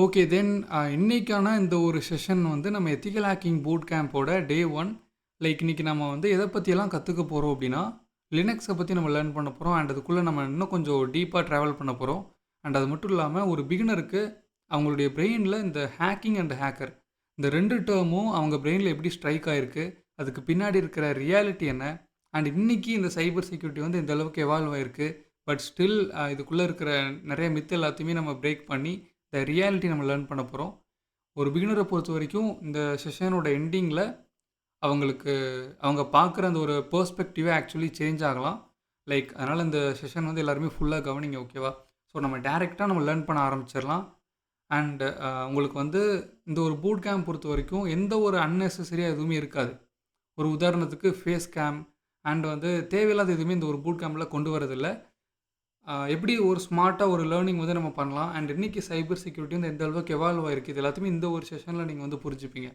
Okay then இன்னைக்கான இந்த ஒரு செஷன் வந்து நம்ம எத்திக்கல் ஹேக்கிங் பூட் கேம்போட டே 1. லைக் இன்னைக்கு நம்ம வந்து எதை பற்றியெல்லாம் கற்றுக்க போகிறோம் அப்படின்னா லினக்ஸை பற்றி நம்ம லேர்ன் பண்ண போகிறோம். அண்ட் அதுக்குள்ளே நம்ம இன்னும் கொஞ்சம் டீப்பாக ட்ராவல் பண்ண போகிறோம். அண்ட் அது மட்டும் இல்லாமல் ஒரு பிகினருக்கு அவங்களுடைய பிரெயினில் இந்த ஹேக்கிங் அண்ட் ஹேக்கர் இந்த ரெண்டு டேர்மும் அவங்க பிரெயினில் எப்படி ஸ்ட்ரைக் ஆகிருக்கு, அதுக்கு பின்னாடி இருக்கிற ரியாலிட்டி என்ன, அண்ட் இன்னைக்கு இந்த சைபர் செக்யூரிட்டி வந்து இந்த அளவுக்கு எவால்வ் ஆகிருக்கு. பட் ஸ்டில் இதுக்குள்ளே இருக்கிற நிறைய மித்து எல்லாத்தையுமே நம்ம பிரேக் பண்ணி இந்த ரியாலிட்டி நம்ம லேர்ன் பண்ண போகிறோம். ஒரு பிகினரை பொறுத்த வரைக்கும் இந்த செஷனோட எண்டிங்கில் அவங்களுக்கு அவங்க பார்க்குற அந்த ஒரு பெர்ஸ்பெக்டிவே ஆக்சுவலி சேஞ்ச் ஆகலாம். லைக் அதனால் இந்த செஷன் வந்து எல்லாருமே ஃபுல்லாக கவனிங்க, ஓகேவா? ஸோ நம்ம டேரெக்டாக நம்ம லேர்ன் பண்ண ஆரம்பிச்சிடலாம். அண்ட் உங்களுக்கு வந்து இந்த ஒரு பூட் கேம்ப் பொறுத்த வரைக்கும் எந்த ஒரு அன்னெசரியாக எதுவுமே இருக்காது. ஒரு உதாரணத்துக்கு ஃபேஸ் கேம் அண்ட் வந்து தேவையில்லாத எதுவுமே இந்த ஒரு பூட் கேம்பில் கொண்டு வரதில்லை. எப்படி ஒரு ஸ்மார்ட்டாக ஒரு லேர்னிங் வந்து நம்ம பண்ணலாம். அண்ட் இன்றைக்கி சைபர் செக்யூரிட்டி வந்து எந்த அளவுக்கு எவால்வ் ஆகிருக்கு, இது எல்லாத்தையுமே இந்த ஒரு செஷனில் நீங்கள் வந்து புரிஞ்சுப்பீங்க,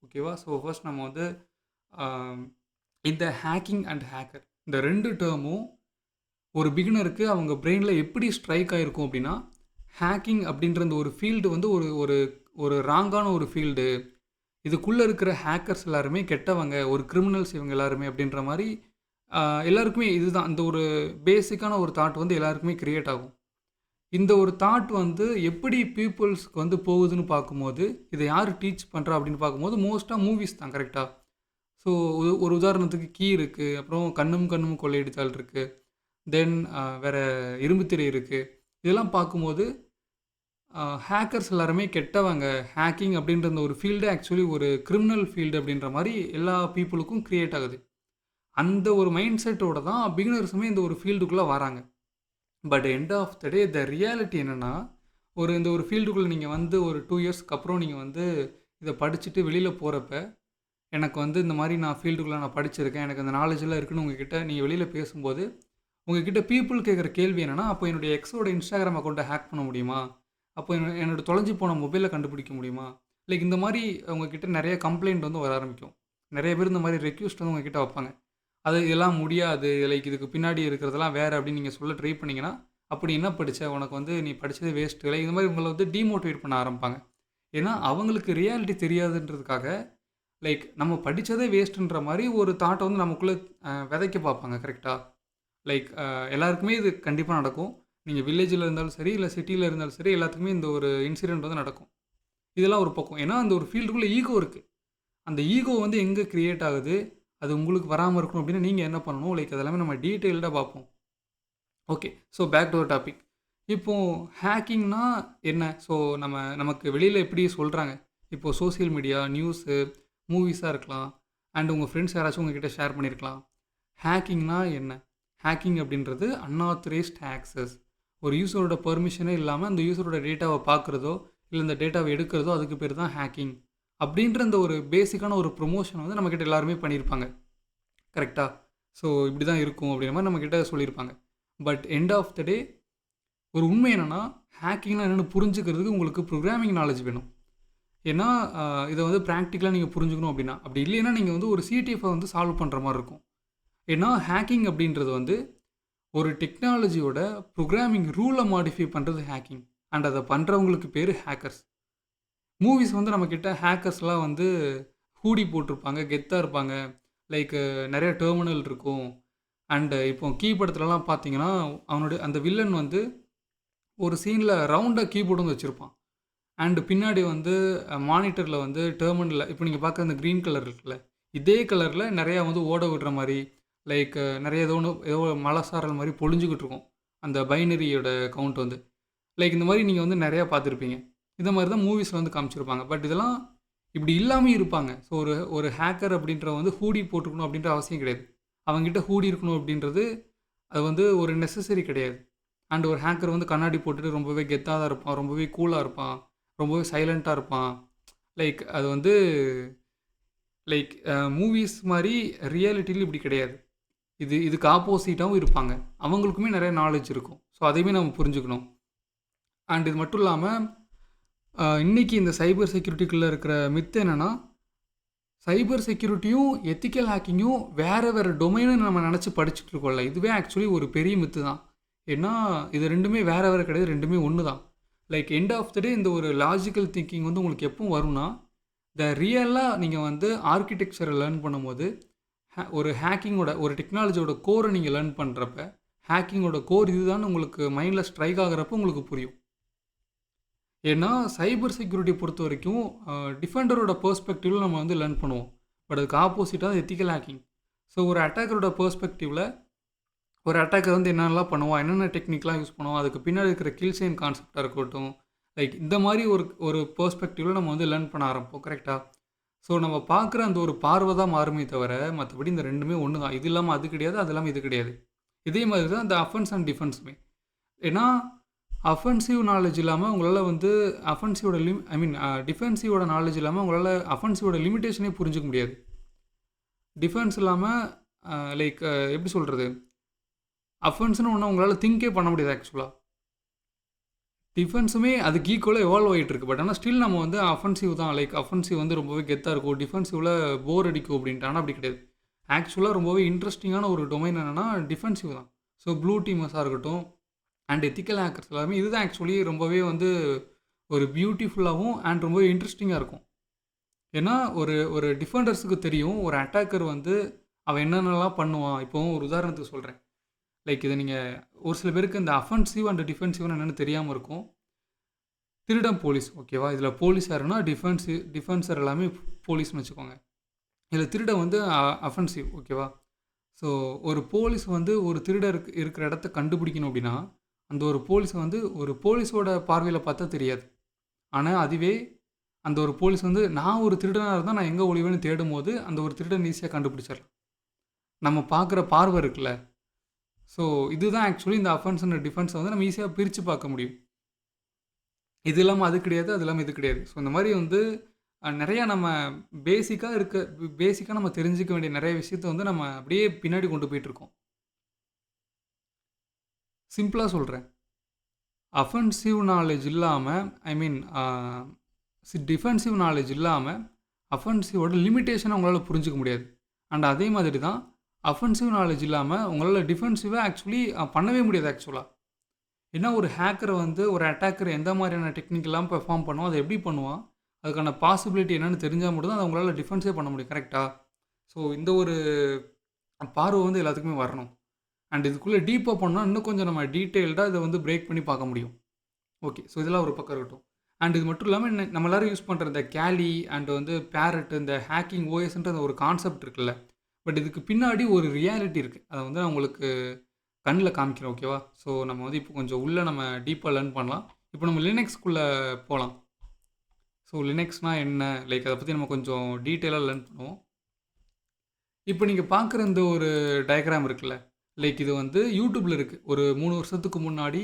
ஓகேவா? ஸோ ஃபர்ஸ்ட் நம்ம வந்து இந்த ஹேக்கிங் அண்ட் ஹேக்கர் இந்த ரெண்டு டேர்மும் ஒரு பிகினருக்கு அவங்க பிரெயினில் எப்படி ஸ்ட்ரைக் ஆகிருக்கும் அப்படின்னா, ஹேக்கிங் அப்படின்ற இந்த ஒரு ஃபீல்டு வந்து ஒரு ஒரு ஒரு ராங்கான ஒரு ஃபீல்டு, இதுக்குள்ளே இருக்கிற ஹேக்கர்ஸ் எல்லாருமே கெட்டவங்க, ஒரு கிரிமினல்ஸ் இவங்க எல்லாருமே அப்படின்ற மாதிரி எல்லாருக்குமே இதுதான் இந்த ஒரு பேசிக்கான ஒரு தாட் வந்து எல்லாருக்குமே கிரியேட் ஆகும். இந்த ஒரு தாட் வந்து எப்படி பீப்புள்ஸ்க்கு வந்து போகுதுன்னு பார்க்கும்போது, இதை யார் டீச் பண்ணுறா அப்படின்னு பார்க்கும்போது மோஸ்ட்டாக மூவிஸ் தான், கரெக்டாக? ஸோ ஒரு உதாரணத்துக்கு கீ இருக்குது, அப்புறம் கண்ணும் கண்ணும் கொள்ளையடித்தால் இருக்குது, தென் வேறு இரும்புத்திரை இருக்குது. இதெல்லாம் பார்க்கும்போது ஹேக்கர்ஸ் எல்லாருமே கெட்டவங்க, ஹேக்கிங் அப்படின்ற அந்த ஒரு ஃபீல்டு ஆக்சுவலி ஒரு கிரிமினல் ஃபீல்டு அப்படின்ற மாதிரி எல்லா பீப்புளுக்கும் க்ரியேட் ஆகுது. அந்த ஒரு மைண்ட் செட்டோட தான் பிகினர்ஸுமே இந்த ஒரு ஃபீல்டுக்குள்ளே வராங்க. But end of the day the reality என்னென்னா, இந்த ஒரு ஃபீல்டுக்குள்ளே நீங்கள் வந்து ஒரு 2 இயர்ஸ்க்கு அப்புறம் நீங்கள் வந்து இதை படிச்சுட்டு வெளியில் போகிறப்ப, எனக்கு வந்து இந்த மாதிரி நான் ஃபீல்டுக்குள்ளே நான் படிச்சிருக்கேன், எனக்கு அந்த நாலேஜெல்லாம் இருக்குன்னு உங்ககிட்ட நீங்கள் வெளியில் பேசும்போது, உங்ககிட்ட பீப்புள் கேட்குற கேள்வி என்னென்னா, அப்போ என்னுடைய எக்ஸோட இன்ஸ்டாகிராம் அக்கௌண்ட்டை ஹேக் பண்ண முடியுமா? அப்போ என்னோட தொலைஞ்சு போன மொபைலை கண்டுபிடிக்க முடியுமா? லைக் இந்த மாதிரி உங்ககிட்ட நிறைய கம்ப்ளைண்ட் வந்து வர ஆரம்பிக்கும். நிறைய பேர் இந்த மாதிரி ரெக்யூஸ்ட் வந்து உங்ககிட்ட வைப்பாங்க. அது இதெல்லாம் முடியாது, லைக் இதுக்கு பின்னாடி இருக்கிறதெல்லாம் வேறு அப்படின்னு நீங்கள் சொல்ல ட்ரை பண்ணிங்கன்னா, அப்படி என்ன படித்த, உனக்கு வந்து நீ படித்ததே வேஸ்ட்டு, இல்லை இந்த மாதிரி உங்களை வந்து டீமோட்டிவேட் பண்ண ஆரம்பிப்பாங்க. ஏன்னா அவங்களுக்கு ரியாலிட்டி தெரியாதுன்றதுக்காக லைக் நம்ம படித்ததே வேஸ்ட்டுன்ற மாதிரி ஒரு தாட்டை வந்து நமக்குள்ளே விதைக்க பார்ப்பாங்க, கரெக்டாக? லைக் எல்லாருக்குமே இது கண்டிப்பாக நடக்கும். நீங்கள் வில்லேஜில் இருந்தாலும் சரி, இல்லை சிட்டியில் இருந்தாலும் சரி, எல்லாத்துக்குமே இந்த ஒரு இன்சிடெண்ட் வந்து நடக்கும். இதெல்லாம் ஒரு பக்கம். ஏன்னா அந்த ஒரு ஃபீல்டுக்குள்ளே ஈகோ இருக்குது. அந்த ஈகோ வந்து எங்கே க்ரியேட் ஆகுது, அது உங்களுக்கு வராமல் இருக்கணும் அப்படின்னா நீங்கள் என்ன பண்ணணும், லைக் அதெல்லாமே நம்ம டீட்டெயில்டாக பார்ப்போம். Okay, so back to the topic. இப்போது ஹேக்கிங்னா என்ன? ஸோ நமக்கு வெளியில் எப்படி சொல்கிறாங்க, இப்போது சோசியல் மீடியா, நியூஸு, மூவிஸாக இருக்கலாம், அண்ட் உங்கள் ஃப்ரெண்ட்ஸ் யாராச்சும் உங்ககிட்ட ஷேர் பண்ணியிருக்கலாம். ஹேக்கிங்னா என்ன? ஹேக்கிங் அப்படின்றது அன்ஆத்தரைஸ்ட் ஆக்சஸ். ஒரு யூஸரோட பெர்மிஷனே இல்லாமல் அந்த யூஸரோட டேட்டாவை பார்க்குறதோ, இல்லை இந்த டேட்டாவை எடுக்கிறதோ, அதுக்கு பேர் தான் ஹேக்கிங். அப்படின்ற இந்த ஒரு பேசிக்கான ஒரு ப்ரொமோஷன் வந்து நம்மக்கிட்ட எல்லாருமே பண்ணியிருப்பாங்க, கரெக்டாக? ஸோ இப்படி தான் இருக்கும் அப்படின்ற மாதிரி நம்மக்கிட்ட சொல்லியிருப்பாங்க. பட் எண்ட் ஆஃப் த டே ஒரு உண்மை என்னென்னா, ஹேக்கிங்லாம் என்னென்னு புரிஞ்சுக்கிறதுக்கு உங்களுக்கு ப்ரோக்ராமிங் நாலேஜ் வேணும். ஏன்னா இதை வந்து ப்ராக்டிக்கலாக நீங்கள் புரிஞ்சுக்கணும் அப்படின்னா, அப்படி இல்லைன்னா நீங்கள் வந்து ஒரு சிடிஎஃப்பை வந்து சால்வ் பண்ணுற மாதிரி இருக்கும். ஏன்னா ஹேக்கிங் அப்படின்றது வந்து ஒரு டெக்னாலஜியோட ப்ரோக்ராமிங் ரூலை மாடிஃபை பண்ணுறது ஹேக்கிங். அண்ட் அதை பண்ணுறவங்களுக்கு பேர் ஹேக்கர்ஸ். மூவிஸ் வந்து நம்மக்கிட்ட ஹேக்கர்ஸ்லாம் வந்து ஹூடி போட்டிருப்பாங்க, கெத்தாக இருப்பாங்க, லைக் நிறைய டெர்மினல் இருக்கும். அண்டு இப்போ கீ படத்துலலாம் பார்த்தீங்கன்னா, அவனுடைய அந்த வில்லன் வந்து ஒரு சீனில் ரவுண்டாக கீபோர்டு வந்து வச்சுருப்பான். அண்டு பின்னாடி வந்து மானிட்டரில் வந்து டெர்மினலில் இப்போ நீங்கள் பார்க்குற அந்த க்ரீன் கலர் இருக்குல்ல, இதே கலரில் நிறையா வந்து ஓட விடுற மாதிரி, லைக் நிறைய ஏதோ மழை சாரல் மாதிரி பொழிஞ்சுக்கிட்டு இருக்கும் அந்த பைனரியோட கவுண்ட் வந்து. லைக் இந்த மாதிரி நீங்கள் வந்து நிறையா பார்த்துருப்பீங்க. இந்த மாதிரி தான் மூவிஸில் வந்து காமிச்சிருப்பாங்க. பட் இதெல்லாம் இப்படி இல்லாமல் இருப்பாங்க. ஸோ ஒரு ஹேக்கர் அப்படின்ற வந்து ஹூடி போட்டுக்கணும் அப்படின்ற அவசியம் கிடையாது. அவங்ககிட்ட ஹூடி இருக்கணும் அப்படின்றது அது வந்து ஒரு நெசசரி கிடையாது. அண்ட் ஒரு ஹேக்கர் வந்து கண்ணாடி போட்டுட்டு ரொம்பவே கெத்தாக தான் இருப்பான், ரொம்பவே கூலாக இருப்பான், ரொம்பவே சைலண்ட்டாக இருப்பான். லைக் அது வந்து லைக் மூவிஸ் மாதிரி ரியாலிட்டியில் இப்படி கிடையாது. இதுக்கு ஆப்போசிட்டாகவும் இருப்பாங்க. அவங்களுக்குமே நிறைய நாலேஜ் இருக்கும். ஸோ அதையுமே நம்ம புரிஞ்சுக்கணும். அண்ட் இது மட்டும் இல்லாமல் இன்றைக்கி இந்த சைபர் செக்யூரிட்டிக்குள்ளே இருக்கிற மித்து என்னென்னா, சைபர் செக்யூரிட்டியும் எத்திக்கல் ஹேக்கிங்கும் வேறு டொமைனு நம்ம நினச்சி படிச்சுட்டு இருக்கோம்ல, இதுவே ஆக்சுவலி ஒரு பெரிய மித்து தான். ஏன்னா இது ரெண்டுமே வேறு கிடையாது, ரெண்டுமே ஒன்று தான். லைக் எண்ட் ஆஃப் த டே இந்த ஒரு லாஜிக்கல் திங்கிங் வந்து உங்களுக்கு எப்போ வரும்னா, ரியலாக நீங்கள் வந்து ஆர்க்கிடெக்சரை லேர்ன் பண்ணும்போது, ஒரு ஹேக்கிங்கோட ஒரு டெக்னாலஜியோட கோரை நீங்கள் லேர்ன் பண்ணுறப்ப, ஹேக்கிங்கோட கோர் இதுதான் உங்களுக்கு மைண்டில் ஸ்ட்ரைக் ஆகுறப்போ உங்களுக்கு புரியும். ஏன்னா சைபர் செக்யூரிட்டி பொறுத்த வரைக்கும் டிஃபெண்டரோட பெர்ஸ்பெக்டிவில் நம்ம வந்து லேர்ன் பண்ணுவோம். பட் அதுக்கு ஆப்போசிட்டாக எத்திக்கல் ஹேக்கிங். ஸோ ஒரு அட்டாக்கரோட பெர்ஸ்பெக்டிவில் ஒரு அட்டாக்கர் வந்து என்னென்னலாம் பண்ணுவான், என்னென்ன டெக்னிக்லாம் யூஸ் பண்ணுவோம், அதுக்கு பின்னாடி இருக்கிற கில் செயின் கான்செப்டாக இருக்கட்டும், லைக் இந்த மாதிரி ஒரு ஒரு பெர்ஸ்பெக்டிவில் நம்ம வந்து லேர்ன் பண்ண ஆரம்பிப்போம். கரெக்டாக? ஸோ நம்ம பார்க்குற அந்த ஒரு பார்வை தான் மாறுமே தவிர மற்றபடி இந்த ரெண்டுமே ஒன்று தான். இது இல்லாமல் அது கிடையாது, அது இல்லாமல் இது கிடையாது. இதே மாதிரி தான் இந்த அஃபென்ஸ் அண்ட் டிஃபென்ஸுமே. ஏன்னா அஃபென்சிவ் நாலேஜ் இல்லாமல் உங்களால் வந்து அஃபென்சிவோட டிஃபென்சிவோட நாலேஜ் இல்லாமல் உங்களால் அஃபென்சிவோட லிமிட்டேஷனே புரிஞ்சுக்க முடியாது. டிஃபென்ஸ் இல்லாமல் லைக் எப்படி சொல்கிறது, அஃபென்ஸ்னு ஒன்று உங்களால் திங்கே பண்ண முடியாது ஆக்சுவலாக. டிஃபென்ஸுமே அதுக்கு ஈக்குவலாக எவால்வ் ஆகிட்டு இருக்கு. பட் ஆனால் ஸ்டில் நம்ம வந்து அஃபென்சிவ் தான், லைக் அஃபென்சிவ் வந்து ரொம்பவே கெத்தாக இருக்கும், டிஃபென்சிவில் போர் அடிக்கும் அப்படின்ட்டு. ஆனால் அப்படி கிடையாது. ஆக்சுவலாக ரொம்பவே இன்ட்ரெஸ்டிங்கான ஒரு டொமைன் என்னென்னா டிஃபென்சிவ் தான். ஸோ ப்ளூ டீமர்ஸாக இருக்கட்டும் அண்ட் எத்திக்கல் ஹேக்கர்ஸ் எல்லாருமே இதுதான் ஆக்சுவலி ரொம்பவே வந்து ஒரு பியூட்டிஃபுல்லாகவும் அண்ட் ரொம்பவே இன்ட்ரெஸ்டிங்காக இருக்கும். ஏன்னா ஒரு ஒரு டிஃபெண்டர்ஸுக்கு தெரியும் ஒரு அட்டாக்கர் வந்து அவன் என்னென்னலாம் பண்ணுவான். இப்போது ஒரு உதாரணத்துக்கு சொல்கிறேன். லைக் இதை நீங்கள் ஒரு சில பேருக்கு இந்த அஃபென்சிவ் அண்ட் டிஃபென்சிவ்னு என்னென்னு தெரியாமல் இருக்கும். திருடம் போலீஸ், ஓகேவா? இதில் போலீஸ் யாருன்னா டிஃபென்சர் எல்லாமே போலீஸ்னு வச்சுக்கோங்க. இதில் திருடம் வந்து அஃபென்சிவ், ஓகேவா? ஸோ ஒரு போலீஸ் வந்து ஒரு திருடருக்கு இருக்கிற இடத்த கண்டுபிடிக்கணும் அப்படின்னா அந்த ஒரு போலீஸை வந்து ஒரு போலீஸோட பார்வையில் பார்த்தா தெரியாது. ஆனால் அதுவே அந்த ஒரு போலீஸ் வந்து நான் ஒரு திருடனாக இருந்தால் நான் எங்கே ஒளிவேன்னு தேடும் போது அந்த ஒரு திருடன் ஈஸியாக கண்டுபிடிச்சிடலாம். நம்ம பார்க்குற பார்வை இருக்குல்ல. ஸோ இதுதான் ஆக்சுவலி இந்த அஃபென்ஸ் அண்ட் டிஃபென்ஸை வந்து நம்ம ஈஸியாக பிரித்து பார்க்க முடியும். இது இல்லாமல் அது கிடையாது, அது இல்லாமல் இது கிடையாது. ஸோ இந்த மாதிரி வந்து நிறையா நம்ம பேசிக்காக நம்ம தெரிஞ்சிக்க வேண்டிய நிறைய விஷயத்த வந்து நம்ம அப்படியே பின்னாடி கொண்டு போயிட்டுருக்கோம். சிம்பிளாக சொல்கிறேன். அஃபென்சிவ் நாலேஜ் இல்லாமல் டிஃபென்சிவ் நாலேஜ் இல்லாமல் அஃபென்சிவோட லிமிட்டேஷனை உங்களால் புரிஞ்சிக்க முடியாது. அண்ட் அதே மாதிரி தான் அஃபென்சிவ் நாலேஜ் இல்லாமல் உங்களால் டிஃபென்சிவை ஆக்சுவலி பண்ணவே முடியாது ஆக்சுவலாக. ஏன்னா ஒரு ஹேக்கரை வந்து ஒரு அட்டாக்கர் எந்த மாதிரியான டெக்னிக்கெல்லாம் பெர்ஃபார்ம் பண்ணுவோம், அதை எப்படி பண்ணுவான், அதுக்கான பாசிபிலிட்டி என்னென்னு தெரிஞ்சால் மட்டும் தான் அதை உங்களால் டிஃபென்ஸே பண்ண முடியும். கரெக்டாக? ஸோ இந்த ஒரு பார்வை வந்து எல்லாத்துக்குமே வரணும். அண்ட் இதுக்குள்ளே டீப்பாக பண்ணால் இன்னும் கொஞ்சம் நம்ம டீட்டெயில்டாக இதை வந்து பிரேக் பண்ணி பார்க்க முடியும். ஓகே, ஸோ இதெல்லாம் ஒரு பக்கம் இருக்கட்டும். அண்ட் இது மட்டும் இல்லாமல் நம்ம எல்லோரும் யூஸ் பண்ணுற இந்த கேலி அண்ட் வந்து பேரட், இந்த ஹேக்கிங் ஓஎஸ்ன்ற ஒரு கான்செப்ட் இருக்குல்ல. பட் இதுக்கு பின்னாடி ஒரு ரியாலிட்டி இருக்குது. அதை வந்து நான் உங்களுக்கு கண்ணில் காமிக்கிறேன், ஓகேவா? ஸோ நம்ம வந்து இப்போ கொஞ்சம் உள்ளே நம்ம டீப்பாக லேர்ன் பண்ணலாம். இப்போ நம்ம லினக்ஸ்குள்ளே போகலாம். ஸோ லினக்ஸ்னால் என்ன, லைக் அதை பற்றி நம்ம கொஞ்சம் டீட்டெயிலாக லேர்ன் பண்ணுவோம். இப்போ நீங்கள் பார்க்குற இந்த ஒரு டயக்ராம் இருக்குல்ல, லைக் இது வந்து யூடியூப்பில் இருக்குது. ஒரு 3 வருஷத்துக்கு முன்னாடி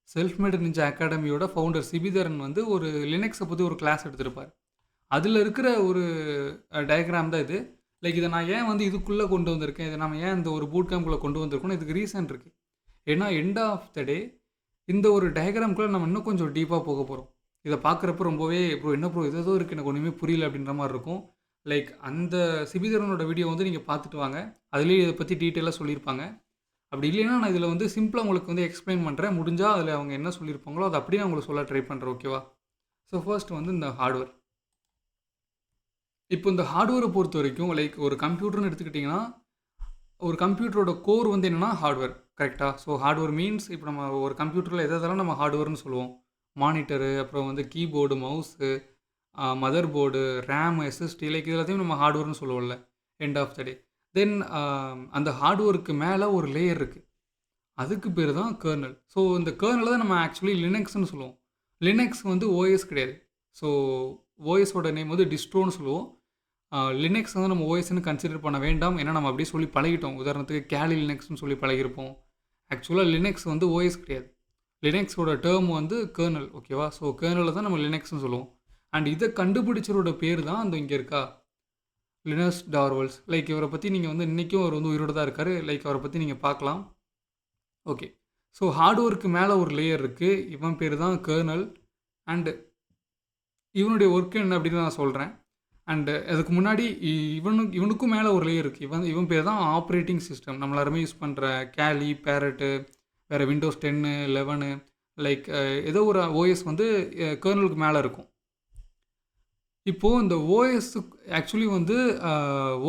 செல்ஃப் மேட் நிஞ்சா அகாடமியோட ஃபவுண்டர் சிபிதரன் வந்து ஒரு லினக்ஸை பற்றி ஒரு கிளாஸ் எடுத்திருப்பார். அதில் இருக்கிற ஒரு டயக்ராம் தான் இது. லைக் இதை நான் ஏன் வந்து இதுக்குள்ளே கொண்டு வந்திருக்கேன், இதை நம்ம ஏன் இந்த ஒரு பூட் கேம்ப்குள்ளே கொண்டு வந்திருக்கோம்னு இதுக்கு ரீசன் இருக்குது. ஏன்னா எண்ட் ஆஃப் த டே இந்த ஒரு டயக்ராம்குள்ளே நம்ம இன்னும் கொஞ்சம் டீப்பாக போக போகிறோம். இதை பார்க்குறப்ப ரொம்பவே ப்ரோ என்ன ப்ரோ ஏதோ இருக்குது, எனக்கு ஒன்றுமே புரியல அப்படின்ற மாதிரி இருக்கும். லைக் அந்த சிபிதரனோட வீடியோ வந்து நீங்கள் பார்த்துட்டு வாங்க, அதுலேயே இதை பற்றி டீட்டெயிலாக சொல்லியிருப்பாங்க. அப்படி இல்லைன்னா நான் இதில் வந்து சிம்பிளாக உங்களுக்கு வந்து எக்ஸ்பிளைன் பண்ணுறேன். முடிஞ்சால் அதில் அவங்க என்ன சொல்லியிருப்பாங்களோ அதை அப்படியே நான் உங்களுக்கு சொல்ல ட்ரை பண்ணுறேன், ஓகேவா? ஸோ ஃபர்ஸ்ட் வந்து இந்த ஹார்ட்வேர். இப்போ இந்த ஹார்ட்வேரை பொறுத்த வரைக்கும் லைக் ஒரு கம்ப்யூட்டர்னு எடுத்துக்கிட்டிங்கன்னா ஒரு கம்ப்யூட்டரோட கோர் வந்து என்னென்னா ஹார்ட்வேர், கரெக்டாக? ஸோ ஹார்ட்வேர் மீன்ஸ் இப்போ நம்ம ஒரு கம்ப்யூட்டரில் எதெல்லாம் நம்ம ஹார்ட்வேர்னு சொல்லுவோம். மானிட்டரு, அப்புறம் வந்து keyboard, mouse, motherboard, RAM, SSD, like எல்லாத்தையும் நம்ம ஹார்ட்வேர்னு சொல்லுவோம்ல எண்ட் ஆஃப் த டே. தென் அந்த ஹார்ட்வேருக்கு மேலே ஒரு லேயர் இருக்குது, அதுக்கு பேர் தான் கர்னல். ஸோ இந்த கர்னலை தான் நம்ம ஆக்சுவலி லினக்ஸ்னு சொல்லுவோம். லினக்ஸ் வந்து ஓஎஸ் கிடையாது. ஸோ ஓஎஸோட நேம் வந்து டிஸ்ட்ரோன்னு சொல்லுவோம். லினக்ஸ் வந்து நம்ம ஓஎஸ்ன்னு கன்சிடர் பண்ண வேண்டாம், ஏன்னா நம்ம அப்படியே சொல்லி பழகிட்டோம். உதாரணத்துக்கு கேலி லினக்ஸ்னு சொல்லி பழகிருப்போம். ஆக்சுவலாக லினக்ஸ் வந்து ஓஎஸ் கிடையாது. லினக்ஸோட டேர்ம் வந்து கர்னல், ஓகேவா? ஸோ கர்னலை தான் நம்ம லினக்ஸ்னு சொல்லுவோம். அண்ட் இதை கண்டுபிடிச்சரோட பேர் தான் அந்த இங்கே இருக்கா லினஸ் டார்வல்ஸ். லைக் இவரை பற்றி நீங்கள் வந்து இன்றைக்கும் அவர் வந்து உயிரோடு தான் இருக்கார். லைக் அவரை பற்றி நீங்கள் பார்க்கலாம். ஓகே, ஸோ ஹார்ட்வேருக்கு மேலே ஒரு லேயர் இருக்குது, இவன் பேர் தான் கர்னல். அண்டு இவனுடைய ஒர்க் என்ன அப்படின்னு நான் சொல்கிறேன். அண்டு அதுக்கு முன்னாடி இவனுக்கும் மேலே ஒரு லேயர் இருக்குது. இவன் பேர் தான் ஆப்ரேட்டிங் சிஸ்டம். நம்ம எல்லாருமே யூஸ் பண்ணுற கேலி, பேரட்டு, வேறு விண்டோஸ் 10, 11, லைக் ஏதோ ஒரு ஓஎஸ் வந்து கர்னலுக்கு மேலே இருக்கும். இப்போது இந்த ஓஎஸ்ஸுக்கு ஆக்சுவலி வந்து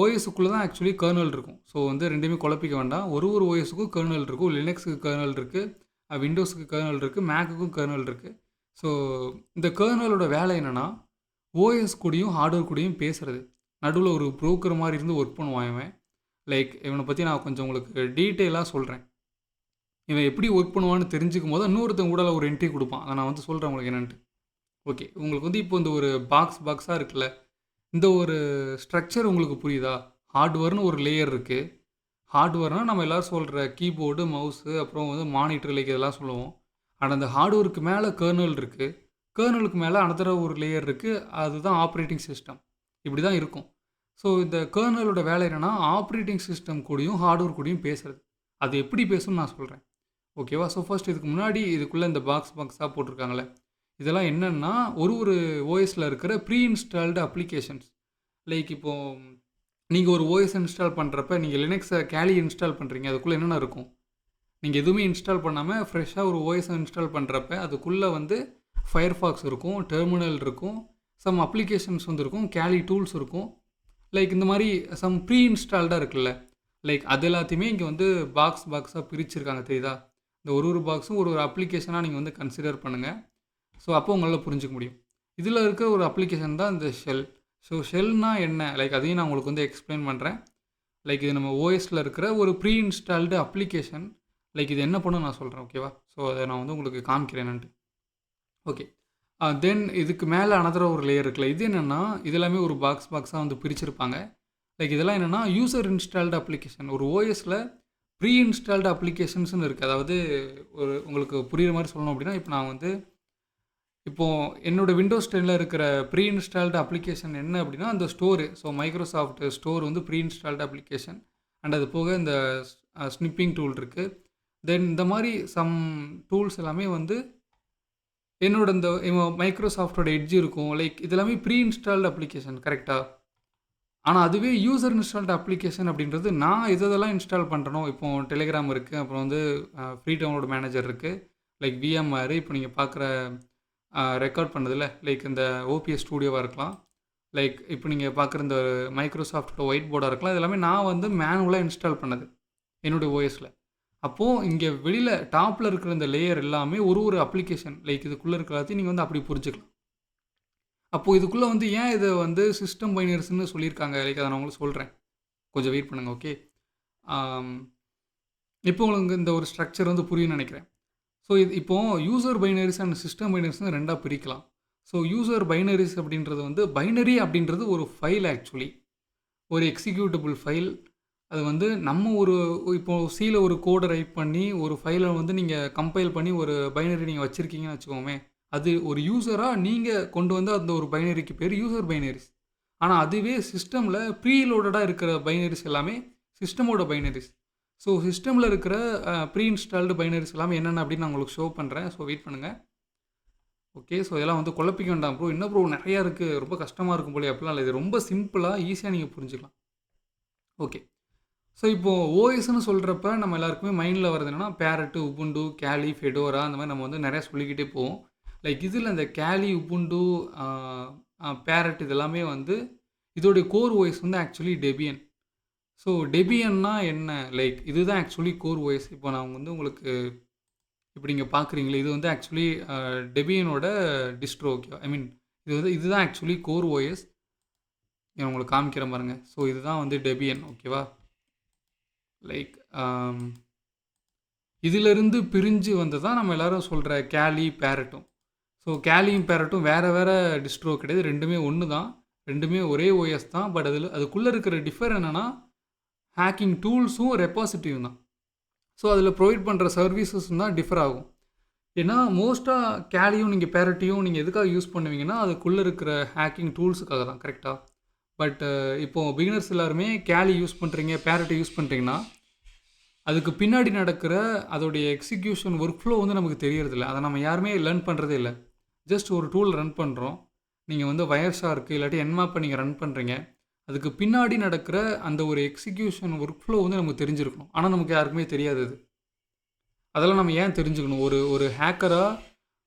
ஓஎஸ்ஸுக்குள்ளே தான் ஆக்சுவலி கர்னல் இருக்கும். ஸோ வந்து ரெண்டுமே குழப்பிக்க வேண்டாம். ஒரு ஓஎஸ்ஸுக்கும் கர்னல் இருக்கும். லினக்ஸுக்கு கர்னல் இருக்குது, விண்டோஸுக்கு கர்னல் இருக்குது, மேக்குக்கும் கர்னல் இருக்குது. ஸோ இந்த கர்னலோட வேலை என்னென்னா ஓஎஸ் கூடயும் ஹார்ட்வேர் கூடயும் பேசுகிறது. நடுவில் ஒரு ப்ரோக்கர் மாதிரி இருந்து ஒர்க் பண்ணுவான் இவன். லைக் இவனை பற்றி நான் கொஞ்சம் உங்களுக்கு டீட்டெயிலாக சொல்கிறேன். இவன் எப்படி ஒர்க் பண்ணுவான்னு தெரிஞ்சுக்கும் போது இன்னொருத்தன் கூட ஒரு என்ட்ரி கொடுப்பான். அதை நான் வந்து சொல்கிறேன் உங்களுக்கு என்னென்ட்டு. ஓகே, உங்களுக்கு வந்து இப்போ இந்த ஒரு பாக்ஸாக இருக்குல்ல, இந்த ஒரு ஸ்ட்ரக்சர் உங்களுக்கு புரியுதா? ஹார்ட்வேர்னு ஒரு லேயர் இருக்குது. ஹார்ட்வேர்னால் நம்ம எல்லோரும் சொல்கிற கீபோர்டு, மவுஸு, அப்புறம் வந்து மானிட்டர், லைக் இதெல்லாம் சொல்லுவோம். ஆனால் அந்த ஹார்ட்வேருக்கு மேலே கர்னல் இருக்குது. கர்னலுக்கு மேலே அனதர் ஒரு லேயர் இருக்குது. அதுதான் ஆப்ரேட்டிங் சிஸ்டம். இப்படி தான் இருக்கும். ஸோ இந்த கர்னலோட வேலை என்னென்னா ஆப்ரேட்டிங் சிஸ்டம் கூடயும் ஹார்ட்வேர் கூடயும் பேசுகிறது. அது எப்படி பேசும்னு நான் சொல்கிறேன். ஓகேவா? ஸோ ஃபர்ஸ்ட் இதுக்கு முன்னாடி இதுக்குள்ளே இந்த பாக்ஸாக போட்டிருக்காங்களே, இதெல்லாம் என்னென்னா ஒரு ஓஎஸில் இருக்கிற ப்ரீ இன்ஸ்டால்டு அப்ளிகேஷன்ஸ். லைக் இப்போது நீங்கள் ஒரு ஓஎஸ் இன்ஸ்டால் பண்ணுறப்ப நீங்கள் லினக்ஸை கேலி இன்ஸ்டால் பண்ணுறீங்க. அதுக்குள்ளே என்னென்ன இருக்கும்? நீங்கள் எதுவுமே இன்ஸ்டால் பண்ணாமல் ஃப்ரெஷ்ஷாக ஒரு ஓஎஸை இன்ஸ்டால் பண்ணுறப்ப அதுக்குள்ளே வந்து ஃபயர்ஃபாக்ஸ் இருக்கும், டெர்மினல் இருக்கும், சம் அப்ளிகேஷன்ஸ் வந்து இருக்கும், கேலி டூல்ஸ் இருக்கும். லைக் இந்த மாதிரி சம் ப்ரீ இன்ஸ்டால்டாக இருக்குல்ல, லைக் அது எல்லாத்தையுமே இங்கே வந்து பாக்ஸாக பிரிச்சுருக்காங்க. தெரியுதா? இந்த ஒரு பாக்ஸும் ஒரு அப்ளிகேஷனாக நீங்கள் வந்து கன்சிடர் பண்ணுங்கள். ஸோ அப்போ உங்களால் புரிஞ்சிக்க முடியும். இதில் இருக்கிற ஒரு அப்ளிகேஷன் தான் இந்த ஷெல். ஸோ ஷெல்னால் என்ன? லைக் அதையும் நான் உங்களுக்கு வந்து எக்ஸ்பிளைன் பண்ணுறேன். லைக் இது நம்ம ஓஎஸில் இருக்கிற ஒரு ப்ரீ இன்ஸ்டால்டு அப்ளிகேஷன். லைக் இது என்ன பண்ணும் நான் சொல்கிறேன். ஓகேவா? ஸோ அதை நான் வந்து உங்களுக்கு காமிக்கிறேன்ட்டு. ஓகே, தென் இதுக்கு மேலே அனதர் ஒரு லேயர் இருக்குல்ல, இது என்னென்னா இது எல்லாமே ஒரு பாக்ஸாக வந்து பிரிச்சிருப்பாங்க. லைக் இதெல்லாம் என்னென்னா யூசர் இன்ஸ்டால்டு அப்ளிகேஷன். ஒரு ஓஎஸில் ப்ரீ இன்ஸ்டால்டு அப்ளிகேஷன்ஸ்னு இருக்குது. அதாவது ஒரு உங்களுக்கு புரிகிற மாதிரி சொல்லணும் அப்படின்னா, இப்போ நான் வந்து இப்போது என்னோடய விண்டோஸ் 10ல் இருக்கிற ப்ரீ இன்ஸ்டால்டு அப்ளிகேஷன் என்ன அப்படின்னா அந்த ஸ்டோரு. ஸோ மைக்ரோசாஃப்ட் ஸ்டோர் வந்து ப்ரீ இன்ஸ்டால்டு அப்ளிகேஷன். அண்ட் அது போக இந்த ஸ்னிப்பிங் டூல் இருக்குது. தென் இந்த மாதிரி சம் டூல்ஸ் எல்லாமே வந்து என்னோட இந்த மைக்ரோசாஃப்டோட எட்ஜ் இருக்கும். லைக் இது எல்லாமே ப்ரீ இன்ஸ்டால்டு அப்ளிகேஷன். கரெக்டாக? ஆனால் அதுவே யூசர் இன்ஸ்டால்டு அப்ளிகேஷன் அப்படின்றது நான் இதெல்லாம் இன்ஸ்டால் பண்ணுறனோ, இப்போது டெலிகிராம் இருக்குது, அப்புறம் வந்து ஃப்ரீ டவுன்லோட் மேனேஜர் இருக்குது, லைக் விஎம்ஆர், இப்போ நீங்கள் பார்க்குற ரெக்கார்ட் பண்ணதில்ல, லைக் இந்த ஓபிஎஸ் ஸ்டூடியோவாக இருக்கலாம், லைக் இப்போ நீங்கள் பார்க்குற இந்த மைக்ரோசாஃப்டோட ஒயிட் போர்டாக இருக்கலாம். இது எல்லாமே நான் வந்து மேனுவலாக இன்ஸ்டால் பண்ணது என்னுடைய ஓஎஸில். அப்போது இங்கே வெளியில் டாப்பில் இருக்கிற இந்த லேயர் எல்லாமே ஒரு அப்ளிகேஷன். லைக் இதுக்குள்ளே இருக்கிற எல்லாத்தையும் நீங்கள் வந்து அப்படி புரிஞ்சுக்கலாம். அப்போது இதுக்குள்ளே வந்து ஏன் இதை வந்து சிஸ்டம் பைனரிஸ்ன்னு சொல்லியிருக்காங்க, லைக் அதை நான் உங்களுக்கு சொல்கிறேன். கொஞ்சம் வெயிட் பண்ணுங்கள். ஓகே, இப்போ உங்களுக்கு இந்த ஒரு ஸ்ட்ரக்சர் வந்து புரியும்னு நினைக்கிறேன். ஸோ இது இப்போது யூசர் பைனரிஸ் அண்ட் சிஸ்டம் பைனரிஸ்னு ரெண்டாக பிரிக்கலாம். ஸோ யூசர் பைனரிஸ் அப்படின்றது வந்து பைனரி அப்படின்றது ஒரு ஃபைல், ஆக்சுவலி ஒரு எக்ஸிக்யூட்டபிள் ஃபைல். அது வந்து நம்ம இப்போது சியில் ஒரு கோடை ரைட் பண்ணி ஒரு ஃபைலை வந்து நீங்கள் கம்பைல் பண்ணி ஒரு பைனரி நீங்கள் வச்சுருக்கீங்கன்னு வச்சுக்கோமே, அது ஒரு யூசராக நீங்கள் கொண்டு வந்து அந்த ஒரு பைனரிக்கு பேர் யூசர் பைனரிஸ். ஆனால் அதுவே சிஸ்டமில் ப்ரீலோடடாக இருக்கிற பைனரிஸ் எல்லாமே சிஸ்டமோட பைனரிஸ். ஸோ சிஸ்டமில் இருக்கிற ப்ரீ இன்ஸ்டால்டு பைனரிஸ் எல்லாமே என்னென்ன அப்படின்னு நான் உங்களுக்கு ஷோ பண்ணுறேன். ஸோ வெயிட் பண்ணுங்கள். ஓகே, ஸோ இதெல்லாம் வந்து குழப்பிக்க வேண்டாம் ப்ரோ. என்ன ப்ரோ நிறையா இருக்குது, ரொம்ப கஷ்டமாக இருக்கும் போலே அப்படிலாம் இல்லை. இது ரொம்ப சிம்பிளாக ஈஸியாக நீங்கள் புரிஞ்சுக்கலாம். ஓகே, ஸோ இப்போது ஓஎஸ்ன்னு சொல்கிறப்ப நம்ம எல்லாருக்குமே மைண்டில் வரது என்னென்னா பேரட்டு, உபுண்டு, கேலி, ஃபெடோரா, அந்த மாதிரி நம்ம வந்து நிறையா சொல்லிக்கிட்டே போவோம். லைக் இதில் இந்த கேலி, உபுண்டு, பேரட் இதெல்லாமே வந்து இதோடைய கோர் ஓஎஸ் வந்து ஆக்சுவலி டெபியன். ஸோ டெபியன்னா என்ன? லைக் இதுதான் ஆக்சுவலி கோர் ஓஎஸ். இப்போ நான் வந்து உங்களுக்கு இப்போ நீங்கள் பார்க்குறீங்களே, இது வந்து ஆக்சுவலி டெபியனோட டிஸ்ட்ரோ. ஓகே, ஐ மீன் இதுதான் ஆக்சுவலி கோர் ஓஎஸ். நான் உங்களுக்கு காமிக்கிறேன் பாருங்கள். ஸோ இதுதான் வந்து டெபியன். ஓகேவா? லைக் இதிலிருந்து பிரிஞ்சு வந்து தான் நம்ம எல்லோரும் சொல்கிற கேலி, பேரட்டும். ஸோ கேலியும் பேரட்டும் வேறு டிஸ்ட்ரோ கிடையாது. ரெண்டுமே ஒன்று தான், ரெண்டுமே ஒரே ஓஎஸ் தான். பட் அதுக்குள்ளே இருக்கிற டிஃபர் என்னென்னா ஹேக்கிங் டூல்ஸும் ரெப்பாசிட்டியும் தான். ஸோ அதில் ப்ரொவைட் பண்ணுற சர்வீசஸும் தான் டிஃபர் ஆகும். ஏன்னா மோஸ்ட்டாக கேலியும் நீங்கள் பேரட்டையும் நீங்கள் எதுக்காக யூஸ் பண்ணுவீங்கன்னா அதுக்குள்ளே இருக்கிற ஹேக்கிங் டூல்ஸுக்காக தான். கரெக்டாக? பட் இப்போது பிகினர்ஸ் எல்லாருமே கேலி யூஸ் பண்ணுறீங்க, பேரட்டை யூஸ் பண்ணுறீங்கன்னா அதுக்கு பின்னாடி நடக்கிற அதோடைய எக்ஸிக்யூஷன் ஒர்க் ஃப்ளோ வந்து நமக்கு தெரியறதில்ல. அதை நம்ம யாருமே லேர்ன் பண்ணுறதே இல்லை. ஜஸ்ட் ஒரு டூல் ரன் பண்ணுறோம். நீங்கள் வந்து வயர்ஷார்க்கு இல்லாட்டி என்மாப்பை நீங்கள் ரன் பண்ணுறீங்க. அதுக்கு பின்னாடி நடக்கிற அந்த ஒரு எக்ஸிக்யூஷன் ஒர்க் ஃப்ளோ வந்து நமக்கு தெரிஞ்சிருக்கணும். ஆனால் நமக்கு யாருக்குமே தெரியாது அது. அதெல்லாம் நம்ம ஏன் தெரிஞ்சுக்கணும்? ஒரு ஒரு ஹேக்கரா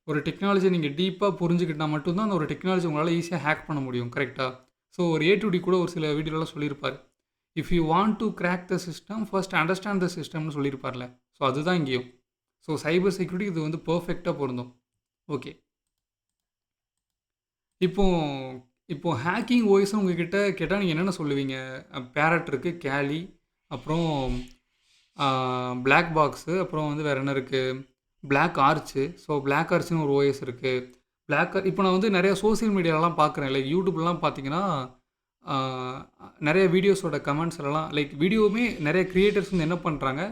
ஒரு டெக்னாலஜிய நீங்க டீப்பா புரிஞ்சுக்கிட்டா மட்டும் தான் அந்த ஒரு டெக்னாலஜி உங்களால ஈஸியா ஹேக் பண்ண முடியும். கரெக்ட்டா? ஸோ ஒரு ஏ டூ டி கூட ஒரு சில வீடியோலாம் சொல்லியிருப்பாரு. If you want to crack the system, first understand the சிஸ்டம்னு சொல்லியிருப்பார்ல. ஸோ அதுதான் இங்கேயும். ஸோ சைபர் செக்யூரிட்டி இது வந்து பெர்ஃபெக்ட்டா பொருந்தும். ஓகே. இப்போ இப்போ ஹேக்கிங் ஓஎஸ்ன்னு உங்ககிட்ட கேட்டா நீங்க என்னென்ன சொல்லுவீங்க? பேரட் இருக்கு, கேலி, அப்புறம் பிளாக் பாக்ஸு, அப்புறம் வந்து வேற என்ன இருக்கு? Black Arch. ஸோ பிளாக் ஆர்ச்சுன்னு ஒரு ஓஎஸ் இருக்கு. இப்போ நான் வந்து நெறைய சோசியல் மீடியாலலாம் பார்க்குறேன். லைக் யூடியூப்லலாம் பார்த்தீங்கன்னா, ஆ நெறைய வீடியோஸோட கமெண்ட்ஸ்லலாம் லைக் வீடியோவுமே நெறைய கிரியேட்டர்ஸ் வந்து என்ன பண்றாங்க,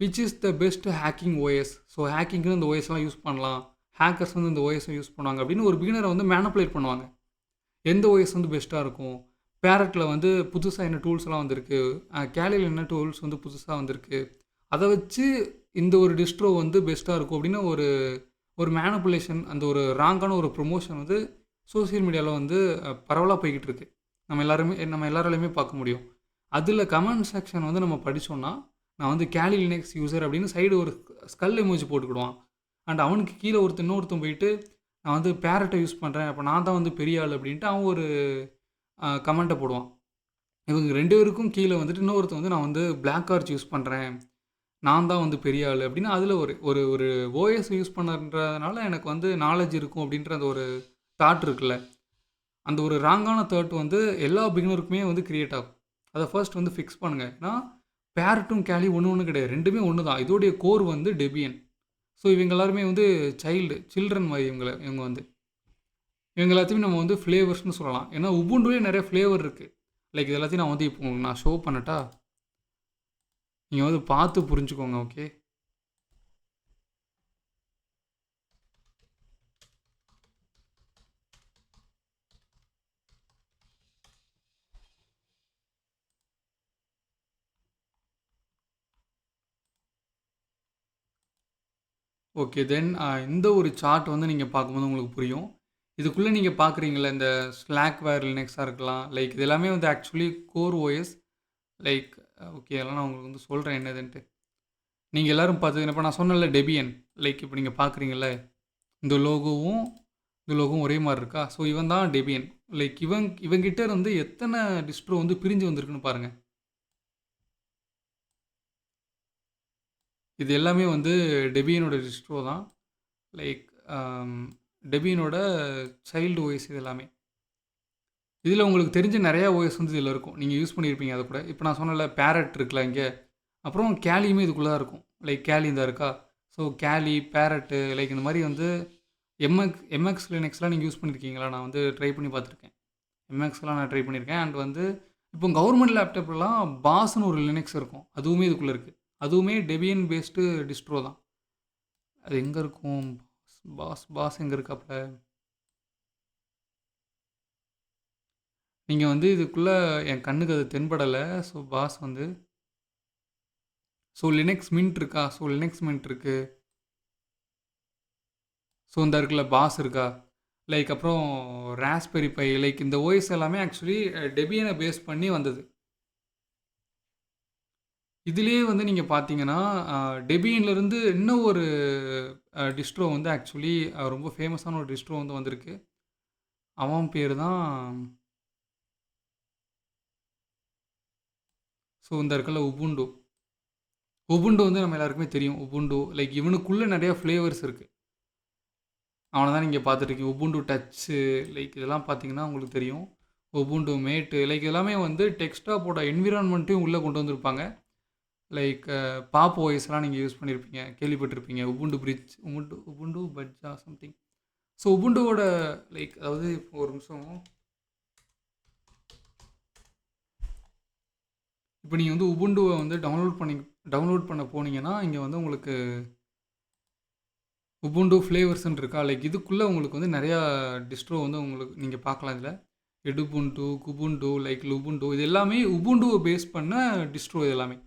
which is the best hacking OS. So ஹேக்கிங்க்கு இந்த ஓஎஸ்லாம் யூஸ் பண்ணலாம். ஹேக்கர்ஸ் வந்து இந்த ஓஎஸ யூஸ் பண்ணுவாங்க அப்படின்னு ஒரு பிகினர வந்து மேனிபுலேட் பண்ணுவாங்க. எந்த ஓஎஸ் வந்து பெஸ்ட்டா இருக்கும்? பேரட்ல வந்து புதுசா என்ன டூல்ஸ்லாம் வந்திருக்கு? கேலில என்ன டூல்ஸ் வந்து புதுசா வந்திருக்கு? அத வச்சு இந்த ஒரு டிஸ்ட்ரோ வந்து பெஸ்ட்டா இருக்கும் அப்படின்னு ஒரு ஒரு மேனிபுலேஷன் அந்த ஒரு ராங்கான ஒரு ப்ரொமோஷன் வந்து சோசியல் மீடியால வந்து பரவலா போய்க்கிட்டு இருக்கு. நம்ம எல்லாராலயுமே பார்க்க முடியும். அதில கமெண்ட் செக்ஷன் வந்து நம்ம படிச்சோம்னா, நான் வந்து கேலி லினக்ஸ் யூசர் அப்படின்னு சைடு ஒரு ஸ்கல் எமோஜி போட்டுக்கிடுவான். அண்ட் அவனுக்கு கீழ இன்னொருத்தன் போயிட்டு, நான் வந்து பேரட்ட யூஸ் பண்றேன். அப்ப நான் தான் வந்து பெரிய ஆளு அப்படின்ட்டு அவன் ஒரு கமெண்ட்ட போடுவான். இவங்க 2 பேருக்கும் கீழ வந்துட்டு இன்னொருத்தன் வந்து நான் வந்து பிளாக் ஆர்ச் யூஸ் பண்றேன். நான் தான் வந்து பெரிய ஆளு அப்படின்னு அதில ஒரு ஒரு ஒரு ஓஎஸ் யூஸ் பண்ணன்றதுனால எனக்கு வந்து நாலேட்ஜ் இருக்கும் அப்படின்ற அந்த ஒரு தாட் இருக்குல்ல. அந்த ஒரு ராங்கான தாட் வந்து எல்லா பிகினருக்குமே வந்து கிரியேட் ஆகும். அத ஃபர்ஸ்ட் வந்து ஃபிக்ஸ் பண்ணுங்க. ஏன்னா பேரட்டும் கேலி ஒண்ணு கிடையாது. 2மே ஒண்ணு தான். இதோடைய கோர் வந்து டெபியன். ஸோ இவங்க எல்லாருமே வந்து சில்ட்ரன் மாரி இவங்க வந்து. இவங்க எல்லாத்தையுமே நம்ம வந்து ஃப்ளேவர்ஸ்ன்னு சொல்லலாம். ஏன்னா உபுண்டுலயே நெறைய ஃப்ளேவர் இருக்கு. லைக் இது எல்லாத்தையும் நான் வந்து இப்போ உங்களுக்கு நான் ஷோ பண்ணட்டா? நீங்க வந்து பார்த்து புரிஞ்சுக்கோங்க. ஓகே. ஓகே. தென் இந்த ஒரு சார்ட் வந்து நீங்க பார்க்கும்போது உங்களுக்கு புரியும். இதுக்குள்ள நீங்க பார்க்குறீங்கல்ல, இந்த ஸ்லாக்வேர் லினக்ஸா இருக்கலாம். லைக் இது எல்லாமே வந்து actually core OS. Like okay அதெல்லாம் நான் உங்களுக்கு வந்து சொல்றேன் என்னதுன்ட்டு. நீங்க எல்லாரும் பார்த்தது இப்ப நான் சொன்னேன்ல டெபியன். லைக் இப்ப நீங்க பார்க்குறீங்கல்ல, இந்த லோகோவும், இந்த லோகோவும் ஒரே மாரி இருக்கா? ஸோ இவன் தான் டெபியன். லைக் இவன்கிட்ட இருந்து எத்தன டிஸ்ட்ரோ வந்து பிரிஞ்சு வந்திருக்குன்னு பாருங்க. இது எல்லாமே வந்து டெபியனோட டிஸ்ட்ரோ தான். லைக் அம் டெபியனோட சைல்டு ஓஎஸ் இது எல்லாமே. இதில உங்களுக்கு தெரிஞ்ச நெறையா ஓஎஸ் வந்து இதில இருக்கும். நீங்க யூஸ் பண்ணியிருப்பீங்க அத கூட. இப்ப நான் சொன்னேன்ல பேரட் இருக்குல்ல இங்க. அப்புறம் கேலியுமே இதுக்குள்ள தான் இருக்கும். லைக் கேலி இந்தா இருக்கா? ஸோ கேலி, பேரட்டு லைக் இந்த மாரி வந்து எம்எக்ஸ் லினக்ஸ்லாம் நீங்க யூஸ் பண்ணியிருக்கீங்களா? நான் வந்து ட்ரை பண்ணி பார்த்துருக்கேன். எம்எக்ஸ்லாம் நான் ட்ரை பண்ணியிருக்கேன். அண்ட் வந்து இப்போ கவர்மெண்ட் லேப்டாப்லலாம் பாஸ்ன்னு ஒரு லினக்ஸ் இருக்கும். அதுவுமே இதுக்குள்ள இருக்கு. அதுவுமே டெபியன் பேஸ்டு டிஸ்ட்ரோ தான். அது எங்க இருக்கும்? பாஸ் எங்க இருக்காப்ல? நீங்க வந்து இதுக்குள்ள என் கண்ணுக்கு அது தென்படல. ஸோ பாஸ் வந்து ஸோ லினக்ஸ் மின்ட் இருக்கா? ஸோ லினக்ஸ் மின்ட் இருக்கு. ஸோ இந்த இருக்குல்ல பாஸ் இருக்கா? லைக் அப்புறம் ராஸ்பெரி பை லைக் இந்த ஓஎஸ் எல்லாமே ஆக்சுவலி டெபியனை பேஸ் பண்ணி வந்தது. இதிலேயே வந்து நீங்க பார்த்தீங்கன்னா, டெபியன்லேருந்து இன்னும் ஒரு டிஸ்ட்ரோ வந்து ஆக்சுவலி ரொம்ப ஃபேமஸான ஒரு டிஸ்ட்ரோ வந்து வந்திருக்கு. அவன் பேரு தான் ஸோ இந்த இருக்குல்ல உபுண்டு. உபுண்டு வந்து நம்ம எல்லாருக்குமே தெரியும். உபுண்டு லைக் இவனுக்குள்ள நெறைய ஃப்ளேவர்ஸ் இருக்கு. அவன தான் நீங்க பார்த்துட்டுருக்கீங்க. உபுண்டு டச்சு லைக் இதெல்லாம் பார்த்தீங்கன்னா உங்களுக்கு தெரியும். உபுண்டு மேட்டு லைக் எல்லாமே வந்து டெஸ்க்டாப்போட என்விரான்மென்ட்டையும் உள்ள கொண்டு வந்திருப்பாங்க. லைக் பாப் ஓஎஸ்லாம் நீங்க யூஸ் பண்ணியிருப்பீங்க. கேள்விப்பட்டிருப்பீங்க. Ubuntu bridge Ubuntu budgie something. So உபுண்டுவோட லைக் அதாவது இப்போ ஒரு நிமிஷம். இப்போ நீங்க வந்து உபுண்டுவ வந்து டவுன்லோட் பண்ண போனீங்கன்னா, இங்க வந்து உங்களுக்கு உபுண்டு ஃப்ளேவர்ஸ்ன்னு இருக்கா? லைக் இதுக்குள்ள உங்களுக்கு வந்து நெறையா டிஸ்ட்ரோ வந்து உங்களுக்கு நீங்க பார்க்கலாம் இதுல. எடுபுண்டு, குபுண்டு, லைக் லுபுண்டு இது எல்லாமே உபுண்டுவ பேஸ் பண்ண டிஸ்ட்ரோ இது எல்லாமே.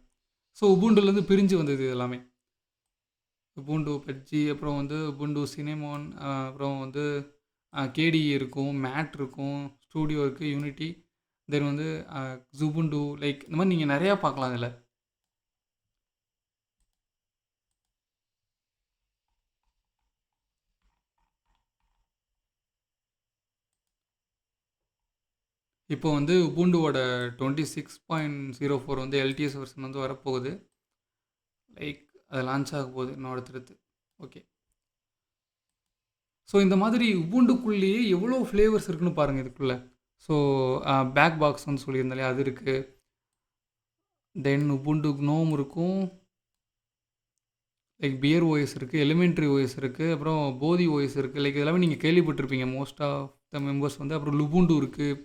ஸோ உபுண்டுலேருந்து பிரிஞ்சு வந்தது இது எல்லாமே. உபுண்டு பட்ஜி, அப்புறம் வந்து உபுண்டு சினேமான், அப்புறம் வந்து கேடிஇ இருக்கும், மேட் இருக்கும், ஸ்டூடியோ இருக்கு, யூனிட்டி, தென் வந்து ஜுபுண்டு லைக் இந்த மாரி நீங்க நெறையா பார்க்கலாம் இதுல. இப்போ வந்து உபுண்டுவோட 26.04 வந்து எல்டிஎஸ் வெர்ஷன் வந்து வரப்போகுது. லைக் அது லான்ச் ஆக போகுது இன்னும் அடுத்தடுத்து. ஓகே. ஸோ இந்த மாதிரி உபுண்டுக்குள்ளேயே எவ்வளோ ஃப்ளேவர்ஸ் இருக்குன்னு பாருங்கள் இதுக்குள்ளே. ஸோ பேக் பாக்ஸ் வந்து சொல்லியிருந்தாலே அது இருக்குது. தென் உபுண்டு க்னோம் இருக்கும். லைக் பியர் ஓஎஸ் இருக்குது, எலிமெண்ட்ரி ஓஎஸ் இருக்குது, அப்புறம் போதி ஓஎஸ் இருக்குது. லைக் இதெல்லாமே நீங்கள் கேள்விப்பட்டிருப்பீங்க மோஸ்ட் ஆஃப் த மெம்பர்ஸ் வந்து. அப்புறம் லுபுண்டு இருக்குது.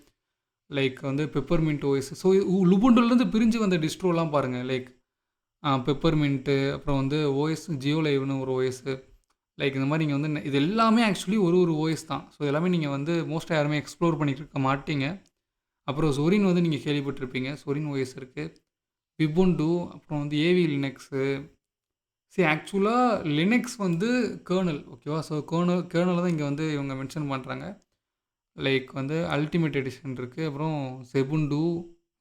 லைக் வந்து பெப்பர்மின்ட் ஓஎஸ். ஸோ லுபுண்டுலேருந்து பிரிஞ்சு வந்த டிஸ்ட்ரோலாம் பாருங்கள். லைக் பெப்பர்மின்ட்டு, அப்புறம் வந்து ஓஎஸ் ஜியோ லைவ்னு ஒரு ஓஎஸ்ஸு. லைக் இந்த மாதிரி நீங்கள் வந்து இது எல்லாமே ஆக்சுவலி ஒரு ஓஎஸ் தான். ஸோ எல்லாமே நீங்கள் வந்து மோஸ்ட்டாக யாருமே எக்ஸ்ப்ளோர் பண்ணிட்டு இருக்க மாட்டீங்க. அப்புறம் சொரின் வந்து நீங்கள் கேள்விப்பட்டிருப்பீங்க. சொரின் ஓஎஸ் இருக்குது. விபுண்டு, அப்புறம் வந்து ஏவி லினக்ஸு. சரி, ஆக்சுவலாக லினக்ஸ் வந்து கேர்னல், ஓகேவா? ஸோ கேர்னலை தான் இங்கே வந்து இவங்க மென்ஷன் பண்ணுறாங்க. லைக் வந்து அல்டிமேட் எடிஷன் இருக்குது, அப்புறம் செபுண்டு,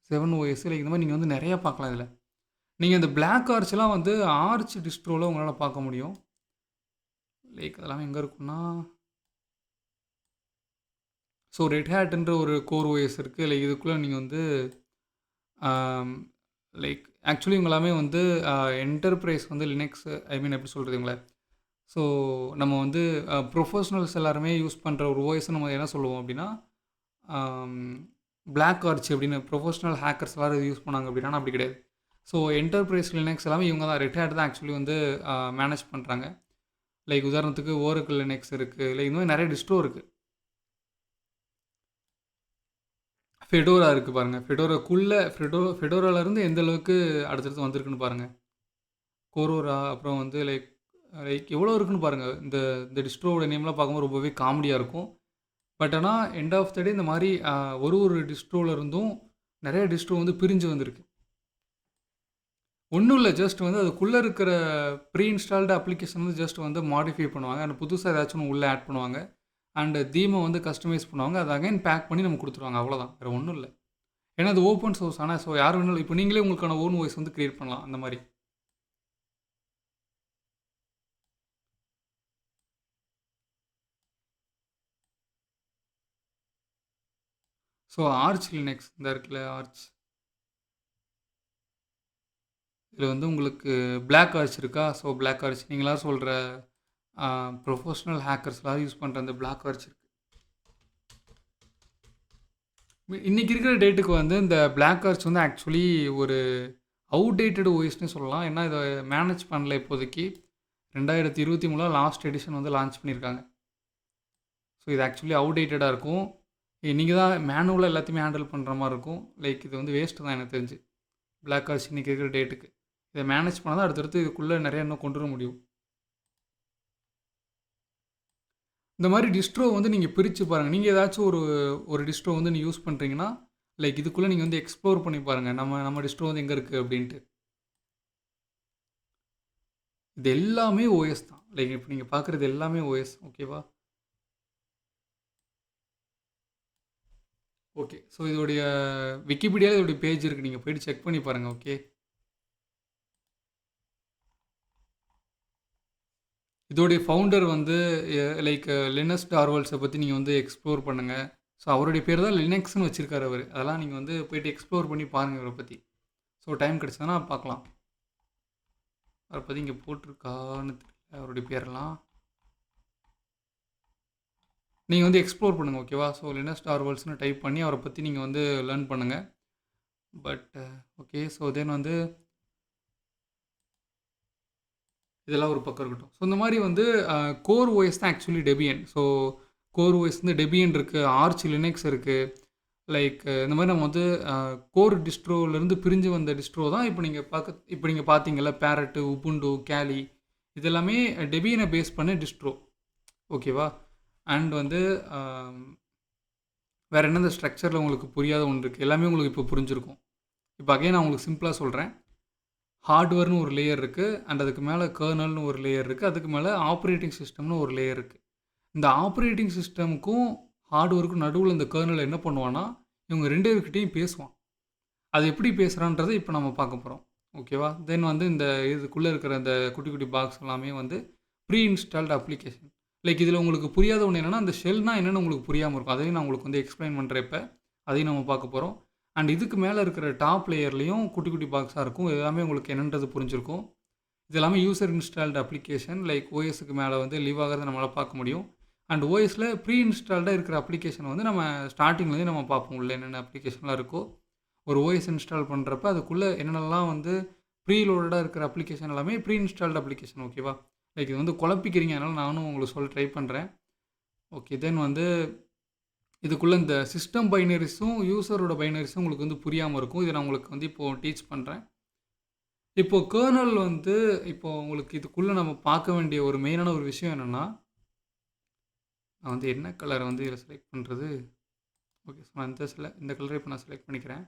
7OS. லைக் இந்த மாதிரி நீங்கள் வந்து நிறையா பார்க்கலாம் இதில். நீங்கள் இந்த பிளாக் ஆர்ச்லாம் வந்து ஆர்ச் டிஸ்ட்ரோவில் உங்களால் பார்க்க முடியும். லைக் அதெல்லாம் எங்கே இருக்குன்னா, ஸோ ரெட் ஹேட்டுன்ற ஒரு கோர் ஓஎஸ் இருக்குது. லைக் இதுக்குள்ளே நீங்கள் வந்து லைக் ஆக்சுவலி இவங்களாமே வந்து என்டர்பிரைஸ் வந்து லினக்ஸ், ஐ மீன் எப்படி சொல்கிறது இவங்கள, ஸோ நம்ம வந்து ப்ரொஃபஷ்னல்ஸ் எல்லாருமே யூஸ் பண்ணுற ஒரு ஓஎஸ் நம்ம என்ன சொல்லுவோம் அப்படின்னா பிளாக் ஆர்ச் அப்படின்னு. ப்ரொஃபஷ்னல் ஹேக்கர்ஸ் எல்லோரும் இது யூஸ் பண்ணாங்க அப்படின்னா அப்படி கிடையாது. ஸோ என்டர்பிரைஸ் லினக்ஸ் எல்லாமே இவங்க தான், ரெட் ஹேட் தான் ஆக்சுவலி வந்து மேனேஜ் பண்ணுறாங்க. லைக் உதாரணத்துக்கு ஓரக்கிள் லினக்ஸ் இருக்குது. லைக் இந்த மாதிரி நிறைய டிஸ்ட்ரோ இருக்குது. ஃபெடோரா இருக்குது பாருங்கள். ஃபெடோராக்குள்ளே ஃபெடோராலேருந்து எந்த அளவுக்கு அடுத்தடுத்து வந்திருக்குன்னு பாருங்கள். கோரோரா, அப்புறம் வந்து லைக் எவ்வளோ இருக்குன்னு பாருங்கள். இந்த இந்த டிஸ்ட்ரோவோட நேம்லாம் பார்க்கும்போது ரொம்பவே காமெடியாக இருக்கும். பட் ஆனால் எண்ட் ஆஃப் த டே இந்த மாதிரி ஒரு டிஸ்ட்ரோவில் இருந்தும் நிறைய டிஸ்ட்ரோ வந்து பிரிஞ்சு வந்திருக்கு. ஒன்றும் இல்லை, ஜஸ்ட் வந்து அதுக்குள்ளே இருக்கிற ப்ரீ இன்ஸ்டால்டு அப்ளிகேஷன் வந்து ஜஸ்ட் வந்து மாடிஃபை பண்ணுவாங்க. அண்ட் புதுசாக ஏதாச்சும் உள்ளே ஆட் பண்ணுவாங்க. அண்டு தீமை வந்து கஸ்டமைஸ் பண்ணுவாங்க. அதை அகைன் பேக் பண்ணி நம்ம கொடுத்துருவாங்க. அவ்வளோதான், வேறு ஒன்றும் இல்லை. ஏன்னா அது ஓப்பன் சோர்ஸ். ஆனால் ஸோ யார் வேணாலும் இப்போ நீங்களே உங்களுக்கான ஓன் வாய்ஸ் வந்து க்ரியேட் பண்ணலாம் அந்த மாதிரி. ஸோ ஆர்ச் லினக்ஸ் இந்த இருக்குல்ல, ஆர்ச், இதில் வந்து உங்களுக்கு பிளாக் ஆர்ச் இருக்கா? ஸோ பிளாக் ஆர்ச் நீங்களாம் சொல்கிற ப்ரொஃபஷ்னல் ஹேக்கர்ஸ்லாம் யூஸ் பண்ணுற அந்த பிளாக் ஆர்ச் இருக்குது. இன்றைக்கி இருக்கிற டேட்டுக்கு வந்து இந்த பிளாக் ஆர்ச் வந்து ஆக்சுவலி ஒரு அவுடேட்டட் ஓஎஸ்னே சொல்லலாம். ஏன்னா இதை மேனேஜ் பண்ணல இப்போதைக்கு. 2023 லாஸ்ட் எடிஷன் வந்து லான்ச் பண்ணியிருக்காங்க. ஸோ இது ஆக்சுவலி அவுடேட்டடாக இருக்கும். நீங்கள் தான் மேனுவலாக எல்லாத்தையுமே ஹேண்டில் பண்ணுற மாதிரி இருக்கும். லைக் இது வந்து வேஸ்ட்டு தான் எனக்கு தெரிஞ்சு. பிளாக் ஆர்ச் இன்றைக்கி இருக்கிற டேட்டுக்கு இதை மேனேஜ் பண்ணால் தான் அடுத்தடுத்து இதுக்குள்ளே நிறைய இன்னும் கொண்டு வர முடியும். இந்த மாதிரி டிஸ்ட்ரோ வந்து நீங்கள் பிரித்து பாருங்கள். நீங்கள் ஏதாச்சும் ஒரு டிஸ்ட்ரோ வந்து நீங்கள் யூஸ் பண்ணுறீங்கன்னா லைக் இதுக்குள்ளே நீங்கள் வந்து எக்ஸ்ப்ளோர் பண்ணி பாருங்கள். நம்ம டிஸ்ட்ரோ வந்து எங்கே இருக்குது அப்படின்ட்டு. இது எல்லாமே ஓஎஸ் தான். லைக் இப்போ நீங்கள் பார்க்குறது எல்லாமே ஓஎஸ், ஓகேவா? ஓகே. ஸோ இதோடைய விக்கிபீடியாவில் இதோடைய பேஜ் இருக்குது, நீங்கள் போய்ட்டு செக் பண்ணி பாருங்கள். ஓகே, இதோடைய ஃபவுண்டர் வந்து லைக் லினஸ் டார்வல்ஸை பற்றி நீங்கள் வந்து எக்ஸ்ப்ளோர் பண்ணுங்கள். ஸோ அவருடைய பேர் தான் லினக்ஸ்னு வச்சுருக்காரு அவர். அதெல்லாம் நீங்கள் வந்து போய்ட்டு எக்ஸ்ப்ளோர் பண்ணி பாருங்கள் இவரை பற்றி. ஸோ டைம் கிடச்சதுன்னா பார்க்கலாம். அவரை பற்றி இங்கே போட்டிருக்கான்னு தெரியல அவருடைய பேரெல்லாம். நீங்கள் வந்து எக்ஸ்ப்ளோர் பண்ணுங்கள், ஓகேவா? ஸோ லினஸ் டார்வல்ஸ்னு டைப் பண்ணி அவரை பற்றி நீங்கள் வந்து லேர்ன் பண்ணுங்கள். பட் ஓகே, ஸோ தென் வந்து இதெல்லாம் ஒரு பக்கம் இருக்கட்டும். ஸோ இந்த மாதிரி வந்து கோர் ஓஎஸ் தான் actually Debian. So core OS வந்து டெபியன் இருக்குது, ஆர்ச் லினக்ஸ் இருக்குது. லைக் இந்த மாதிரி நம்ம வந்து கோர் டிஸ்ட்ரோலேருந்து பிரிஞ்சு வந்த டிஸ்ட்ரோ தான் இப்போ நீங்கள் பார்த்தீங்கல்ல, பேரட்டு, உபுண்டு, கேலி, இதெல்லாமே டெபியனை பேஸ் பண்ண டிஸ்ட்ரோ, ஓகேவா? அண்ட் வந்து வேறு என்ன இந்த ஸ்ட்ரக்சரில் உங்களுக்கு புரியாத ஒன்று இருக்குது, எல்லாமே உங்களுக்கு இப்போ புரிஞ்சிருக்கும். இப்போ அகைன் நான் உங்களுக்கு சிம்பிளாக சொல்கிறேன். ஹார்ட்வேர்னு ஒரு லேயர் இருக்குது, அண்ட் அதுக்கு மேலே கர்னல்னு ஒரு லேயர் இருக்குது, அதுக்கு மேலே ஆப்ரேட்டிங் சிஸ்டம்னு ஒரு லேயர் இருக்குது. இந்த ஆப்ரேட்டிங் சிஸ்டமுக்கும் ஹார்ட்வேருக்கும் நடுவில் இந்த கர்னல் என்ன பண்ணுவான்னா இவங்க 2 பேர்கிட்டையும் பேசுவான். அது எப்படி பேசுகிறான்றதை இப்போ நம்ம பார்க்க போகிறோம், ஓகேவா? தென் வந்து இந்த இதுக்குள்ளே இருக்கிற இந்த குட்டி குட்டி பாக்ஸ் எல்லாமே வந்து ப்ரீ இன்ஸ்டால்டு அப்ளிகேஷன். லைக் இதில் உங்களுக்கு புரியாத ஒன்று என்னென்னா, அந்த ஷெல்னால் என்னென்னு உங்களுக்கு புரியாமல் இருக்கும். அதையும் நான் உங்களுக்கு வந்து எக்ஸ்பிளைன் பண்ணுறப்ப அதையும் நம்ம பார்க்க போகிறோம். அண்ட் இதுக்கு மேலே இருக்கிற டாப் லேயர்லேயும் குட்டி குட்டி பாக்ஸாக இருக்கும். இது எல்லாமே உங்களுக்கு என்னன்றது புரிஞ்சிருக்கும். இது எல்லாமே யூசர் இன்ஸ்டால்டு அப்ளிகேஷன். லைக் ஓஎஸ்க்கு மேலே வந்து லிவ் ஆகிறத நம்மளால் பார்க்க முடியும். அண்ட் ஓஎஸில் ப்ரீ இன்ஸ்டால்டாக இருக்கிற அப்ளிகேஷனை வந்து நம்ம ஸ்டார்டிங்லேருந்து நம்ம பார்ப்போம் உள்ள என்னென்ன அப்ளிகேஷன்லாம் இருக்கோ. ஒரு ஓஎஸ் இன்ஸ்டால் பண்ணுறப்ப அதுக்குள்ளே என்னென்னலாம் வந்து ப்ரீ லோடடாக இருக்கிற அப்ளிகேஷன் எல்லாமே ப்ரீ இன்ஸ்டால்டு அப்ளிகேஷன். ஓகேவா? லைக் இது வந்து குழப்பிக்கிறீங்க, அதனால் நானும் உங்களுக்கு சொல்ல ட்ரை பண்ணுறேன். ஓகே, தென் வந்து இதுக்குள்ளே இந்த சிஸ்டம் பைனரிஸும் யூசரோட பைனரிஸும் உங்களுக்கு வந்து புரியாமல் இருக்கும். இதை நான் உங்களுக்கு வந்து இப்போது டீச் பண்ணுறேன். இப்போது கர்னல் வந்து இப்போது உங்களுக்கு இதுக்குள்ளே நம்ம பார்க்க வேண்டிய ஒரு மெயினான ஒரு விஷயம் என்னென்னா, நான் வந்து என்ன கலரை வந்து இதில் செலக்ட் பண்ணுறது? ஓகே, ஸோ நான் இந்த கலரை இப்போ நான் செலக்ட் பண்ணிக்கிறேன்.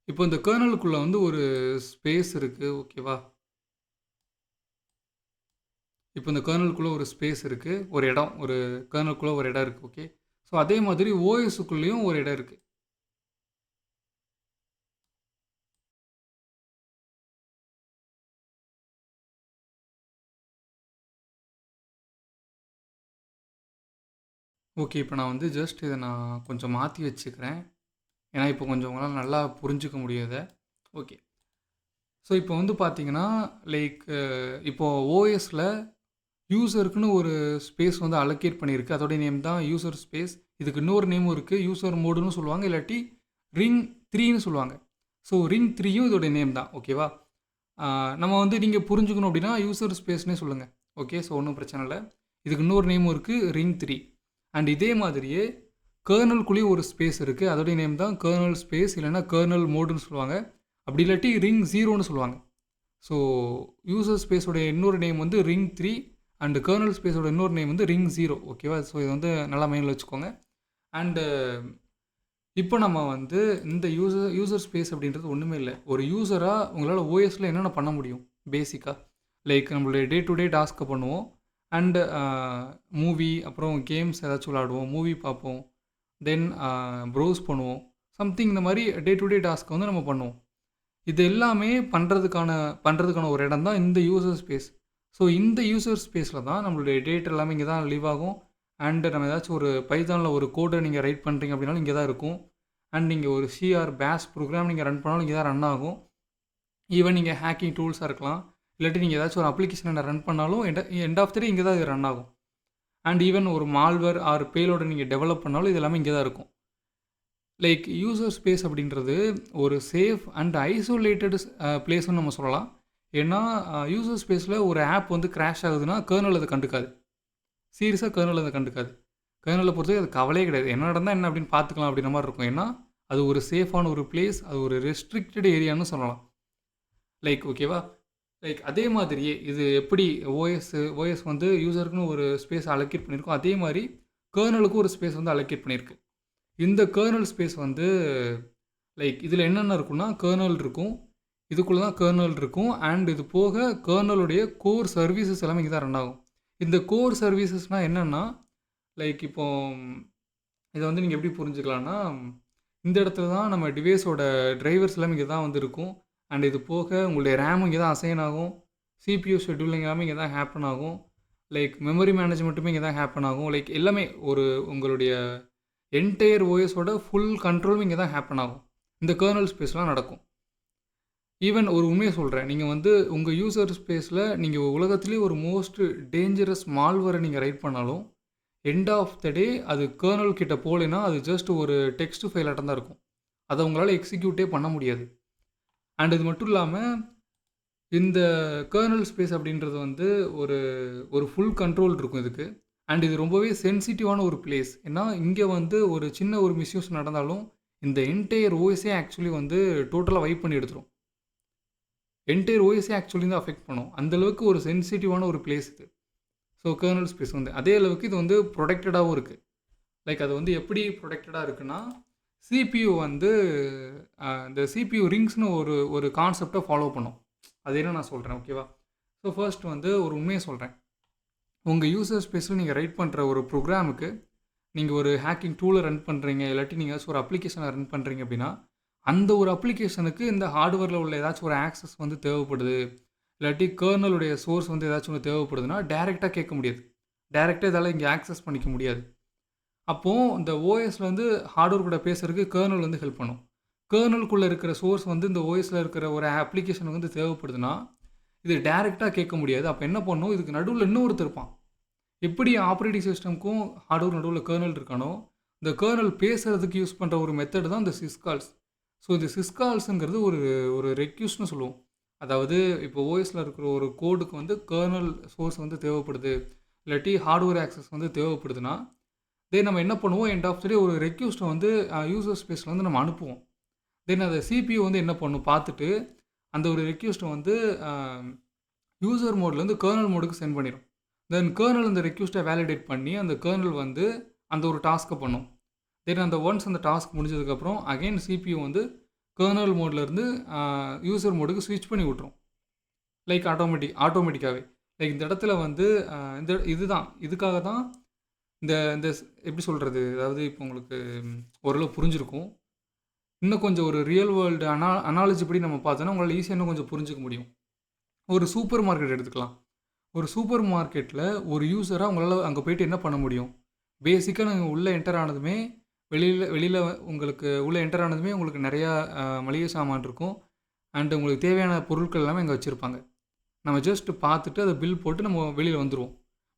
இப்போ இந்த கர்னலுக்குள்ளே வந்து ஒரு ஸ்பேஸ் இருக்குது. ஓகேவா? இப்போ இந்த கர்னலுக்குள்ளே ஒரு ஸ்பேஸ் இருக்குது, ஒரு இடம், ஒரு கர்னலுக்குள்ளே ஒரு இடம் இருக்குது. ஓகே, ஸோ அதே மாதிரி ஓஎஸுக்குள்ளேயும் ஒரு இடம் இருக்குது. ஓகே, இப்போ நான் வந்து ஜஸ்ட் இதை நான் கொஞ்சம் மாற்றி வச்சுக்கிறேன். ஏன்னா இப்போ கொஞ்சம் உங்களால் நல்லா புரிஞ்சுக்க முடியுது. ஓகே, ஸோ இப்போ வந்து பார்த்தீங்கன்னா லைக் இப்போது ஓஎஸில் யூசருக்குன்னு ஒரு ஸ்பேஸ் வந்து அலோகேட் பண்ணியிருக்கு. அதோடைய நேம் தான் யூசர் ஸ்பேஸ். இதுக்கு இன்னொரு நேமும் இருக்குது, யூசர் மோடுன்னு சொல்லுவாங்க, இல்லாட்டி ரிங் 3ன்னு சொல்லுவாங்க. ஸோ ரிங் 3யும் இதோடைய நேம் தான். ஓகேவா? நம்ம வந்து நீங்கள் புரிஞ்சுக்கணும் அப்படின்னா யூசர் ஸ்பேஸ்னே சொல்லுங்கள். ஓகே, ஸோ ஒன்றும் பிரச்சனை இல்லை. இதுக்கு இன்னொரு நேமும் இருக்குது, ரிங் 3. அண்ட் இதே மாதிரியே கர்னல்குள்ளேயும் ஒரு ஸ்பேஸ் இருக்குது. அதோடைய நேம் தான் கர்னல் ஸ்பேஸ், இல்லைன்னா கர்னல் மோடுன்னு சொல்லுவாங்க. அப்படி இல்லாட்டி ரிங் 0ன்னு சொல்லுவாங்க. ஸோ யூசர் ஸ்பேஸோடைய இன்னொரு நேம் வந்து ரிங் 3 அண்டு கர்னல் ஸ்பேஸோட இன்னொரு நேம் வந்து ரிங் 0. ஓகேவா? ஸோ இது வந்து நல்லா மைண்டில் வச்சுக்கோங்க. அண்டு இப்போ நம்ம வந்து இந்த யூசர் ஸ்பேஸ் அப்படின்றது ஒன்றுமே இல்லை. ஒரு யூஸராக உங்களால் ஓஎஸில் என்னென்ன பண்ண முடியும் பேசிக்காக? லைக் நம்மளுடைய டே டு டே டாஸ்க்கை பண்ணுவோம். அண்டு மூவி, அப்புறம் கேம்ஸ் ஏதாச்சும் விளாடுவோம், மூவி பார்ப்போம், தென் ப்ரௌஸ் பண்ணுவோம், சம்திங் இந்த மாதிரி டே டு டே டாஸ்க்கை வந்து நம்ம பண்ணுவோம். இது எல்லாமே பண்ணுறதுக்கான ஒரு இடம் தான் இந்த யூசர் ஸ்பேஸ். ஸோ இந்த யூசர் ஸ்பேஸில் தான் நம்மளுடைய டேட்டா எல்லாமே இங்கே தான் லிவ் ஆகும். அண்டு நம்ம ஏதாச்சும் ஒரு பைத்தானில் ஒரு கோடை நீங்கள் ரைட் பண்ணுறீங்க அப்படின்னாலும் இங்கே தான் இருக்கும். அண்ட் நீங்கள் ஒரு சிஆர் பேஷ் ப்ரோக்ராம் நீங்கள் ரன் பண்ணாலும் இங்கே தான் ரன் ஆகும். ஈவன் நீங்கள் ஹேக்கிங் டூல்ஸாக இருக்கலாம், இல்லாட்டி நீங்கள் ஏதாச்சும் ஒரு அப்ளிகேஷனை ரன் பண்ணாலும் எண்ட் ஆஃப் த டே இங்கே தான் இது ரன் ஆகும். அண்ட் ஈவன் ஒரு மால்வேர் ஆர் பேலோட நீங்கள் டெவலப் பண்ணாலும் இது எல்லாமே இங்கே தான் இருக்கும். லைக் யூசர் ஸ்பேஸ் அப்படின்றது ஒரு சேஃப் அண்ட் ஐசோலேட்டட் பிளேஸ்ன்னு நம்ம சொல்லலாம். ஏன்னா யூசர் ஸ்பேஸில் ஒரு ஆப் வந்து கிராஷ் ஆகுதுன்னா கர்னல் அதை கண்டுக்காது. சீரியஸாக கர்னல் அதை கண்டுக்காது. கர்னலை பொறுத்தவரை அது கவலையே கிடையாது. என்ன நடந்தால் என்ன அப்படின்னு பார்த்துக்கலாம் அப்படின்ற மாதிரி இருக்கும். ஏன்னா அது ஒரு சேஃபான ஒரு பிளேஸ், அது ஒரு ரெஸ்ட்ரிக்டட் ஏரியான்னு சொல்லலாம். லைக் ஓகேவா? லைக் அதே மாதிரியே இது எப்படி ஓஎஸ் வந்து யூசருக்குன்னு ஒரு ஸ்பேஸ் அலோகேட் பண்ணியிருக்கோம், அதே மாதிரி கர்னலுக்கும் ஒரு ஸ்பேஸ் வந்து அலோகேட் பண்ணியிருக்கு. இந்த கர்னல் ஸ்பேஸ் வந்து லைக் இதில் என்னென்ன இருக்குன்னா கர்னல் இருக்கும், இதுக்குள்ளே தான் கர்னல் இருக்கும். அண்ட் இது போக கர்னலுடைய கோர் சர்வீசஸ் எல்லாமே இங்கே தான் ரன் ஆகும். இந்த கோர் சர்வீசஸ்னால் என்னென்னா லைக் இப்போ இதை வந்து நீங்கள் எப்படி புரிஞ்சுக்கலான்னா, இந்த இடத்துல தான் நம்ம டிவைஸோட டிரைவர்ஸ் எல்லாமே இங்கே தான் வந்து இருக்கும். அண்ட் இது போக உங்களுடைய ரேமும் இங்கே தான் அசைன் ஆகும், சிபியூ ஷெட்யூலிங் எல்லாமே இங்கே தான் ஹேப்பன் ஆகும், லைக் மெமரி மேனேஜ்மெண்ட்டுமே இங்கே தான் ஹேப்பன் ஆகும். லைக் எல்லாமே ஒரு உங்களுடைய என்டையர் ஓஎஸோட ஃபுல் கண்ட்ரோலும் இங்கே தான் ஹேப்பன் ஆகும். இந்த கர்னல் ஸ்பேஸ்லாம் நடக்கும். ஈவன் ஒரு உண்மையை சொல்கிறேன், நீங்கள் வந்து உங்கள் யூசர் ஸ்பேஸில் நீங்கள் உலகத்துலேயே ஒரு மோஸ்ட் டேஞ்சரஸ் மால்வரை நீங்கள் ரைட் பண்ணாலும் எண்ட் ஆஃப் த டே அது கர்னல் கிட்ட போகலைன்னா அது ஜஸ்ட் ஒரு டெக்ஸ்ட் ஃபைலாட்டம் தான் இருக்கும். அதை உங்களால் எக்ஸிக்யூட்டே பண்ண முடியாது. அண்ட் இது மட்டும் இல்லாமல் இந்த கர்னல் ஸ்பேஸ் அப்படின்றது வந்து ஒரு ஃபுல் கண்ட்ரோல் இருக்கும் இதுக்கு. அண்ட் இது ரொம்பவே சென்சிட்டிவான ஒரு பிளேஸ். ஏன்னா இங்கே வந்து ஒரு சின்ன ஒரு மிஸ்யூஸ் நடந்தாலும் இந்த என்டையர் ஓஎஸே ஆக்சுவலி வந்து டோட்டலாக வைப் பண்ணி எடுத்துரும். என்டையர் ஓஎஸே ஆக்சுவலி தான் அஃபெக்ட் பண்ணும். அந்தளவுக்கு ஒரு சென்சிட்டிவான ஒரு பிளேஸ் இது. ஸோ கர்னல் ஸ்பேஸ் வந்து அதே அளவுக்கு இது வந்து ப்ரொடெக்டடாகவும் இருக்குது. லைக் அது வந்து எப்படி ப்ரொடெக்டடாக இருக்குன்னா, சிபியூ வந்து இந்த சிபியூ ரிங்ஸ்னு ஒரு கான்செப்டை ஃபாலோ பண்ணும். அது என்ன நான் சொல்கிறேன், ஓகேவா? ஸோ ஃபர்ஸ்ட் வந்து ஒரு உண்மையை சொல்கிறேன். உங்கள் யூசர் ஸ்பேஸில் நீங்கள் ரைட் பண்ணுற ஒரு ப்ரோக்ராமுக்கு நீங்கள் ஒரு ஹேக்கிங் டூலை ரன் பண்ணுறீங்க, இல்லாட்டி நீங்கள் ஒரு அப்ளிகேஷனை ரன் பண்ணுறீங்க அப்படின்னா அந்த ஒரு அப்ளிகேஷனுக்கு இந்த ஹார்ட்வேரில் உள்ள ஏதாச்சும் ஒரு ஆக்சஸ் வந்து தேவைப்படுது, இல்லாட்டி கர்னலுடைய சோர்ஸ் வந்து ஏதாச்சும் ஒன்று தேவைப்படுதுன்னா டைரெக்டாக கேட்க முடியாது. டைரெக்டாக இதால் இங்கே ஆக்சஸ் பண்ணிக்க முடியாது. அப்போது இந்த ஓஎஸ்ல வந்து ஹார்ட்வேர் கூட பேசுறதுக்கு கர்னல் வந்து ஹெல்ப் பண்ணும். கர்னலுக்குள்ளே இருக்கிற சோர்ஸ் வந்து இந்த ஓஎஸ்ல இருக்கிற ஒரு அப்ளிகேஷனுக்கு வந்து தேவைப்படுதுன்னா இது டைரெக்டாக கேட்க முடியாது. அப்போ என்ன பண்ணும், இதுக்கு நடுவில் இன்னொருத்தர் இருப்பான். எப்படி ஆப்ரேட்டிங் சிஸ்டம்க்கும் ஹார்ட்வேர் நடுவில் கர்னல் இருக்கானோ, இந்த கர்னல் பேசுறதுக்கு யூஸ் பண்ணுற ஒரு மெத்தட் தான் இந்த சிஸ்கால்ஸ். ஸோ இந்த சிஸ்கால்ஸுங்கிறது ஒரு ஒரு ரெக்யூஸ்ட்னு சொல்லுவோம். அதாவது இப்போ ஓஎஸ்ல இருக்கிற ஒரு கோடுக்கு வந்து கர்னல் சோர்ஸ் வந்து தேவைப்படுது, இல்லாட்டி ஹார்ட்வேர் ஆக்சஸ் வந்து தேவைப்படுதுன்னா, தென் நம்ம என்ன பண்ணுவோம், எண்ட் ஆஃப் த டே ஒரு ரெக்யூஸ்ட்டை வந்து யூசர் ஸ்பேஸில் வந்து நம்ம அனுப்புவோம். தென் அதை சிபியூ வந்து என்ன பண்ணும் பார்த்துட்டு, அந்த ஒரு ரெக்யூஸ்ட்டை வந்து யூசர் மோட்லேருந்து கர்னல் மோடுக்கு சென்ட் பண்ணிடும். தென் கர்னல் அந்த ரெக்யூஸ்ட்டை வேலிடேட் பண்ணி அந்த கர்னல் வந்து அந்த ஒரு டாஸ்க்கை பண்ணும். தென் அந்த ஒன்ஸ் அந்த டாஸ்க் முடிஞ்சதுக்கப்புறம் அகைன் சிபியூ வந்து கர்னல் மோட்லேருந்து யூசர் மோடுக்கு ஸ்விட்ச் பண்ணி விட்ரும். லைக் ஆட்டோமேட்டிக்காகவே. லைக் இந்த இடத்துல வந்து இதுக்காக தான் இந்த இந்த எப்படி சொல்கிறது, அதாவது இப்போ உங்களுக்கு ஓரளவு புரிஞ்சிருக்கும். இன்னும் கொஞ்சம் ஒரு ரியல் வேர்ல்டு அனாலஜி படி நம்ம பார்த்தோன்னா உங்களால் ஈஸியாக இன்னும் கொஞ்சம் புரிஞ்சுக்க முடியும். ஒரு சூப்பர் மார்க்கெட் எடுத்துக்கலாம். ஒரு சூப்பர் மார்க்கெட்டில் ஒரு யூஸராக உங்களால் அங்கே போயிட்டு என்ன பண்ண முடியும்? பேசிக்காக நீங்கள் உள்ளே என்டர் ஆனதுமே வெளியில் உங்களுக்கு உள்ளே என்டர் ஆனதுமே உங்களுக்கு நிறையா மளிகை சாமான் இருக்கும். அண்டு உங்களுக்கு தேவையான பொருட்கள் எல்லாமே அங்கே வச்சுருப்பாங்க. நம்ம ஜஸ்ட் பார்த்துட்டு அதை பில் போட்டு நம்ம வெளியில் வந்துடுவோம்.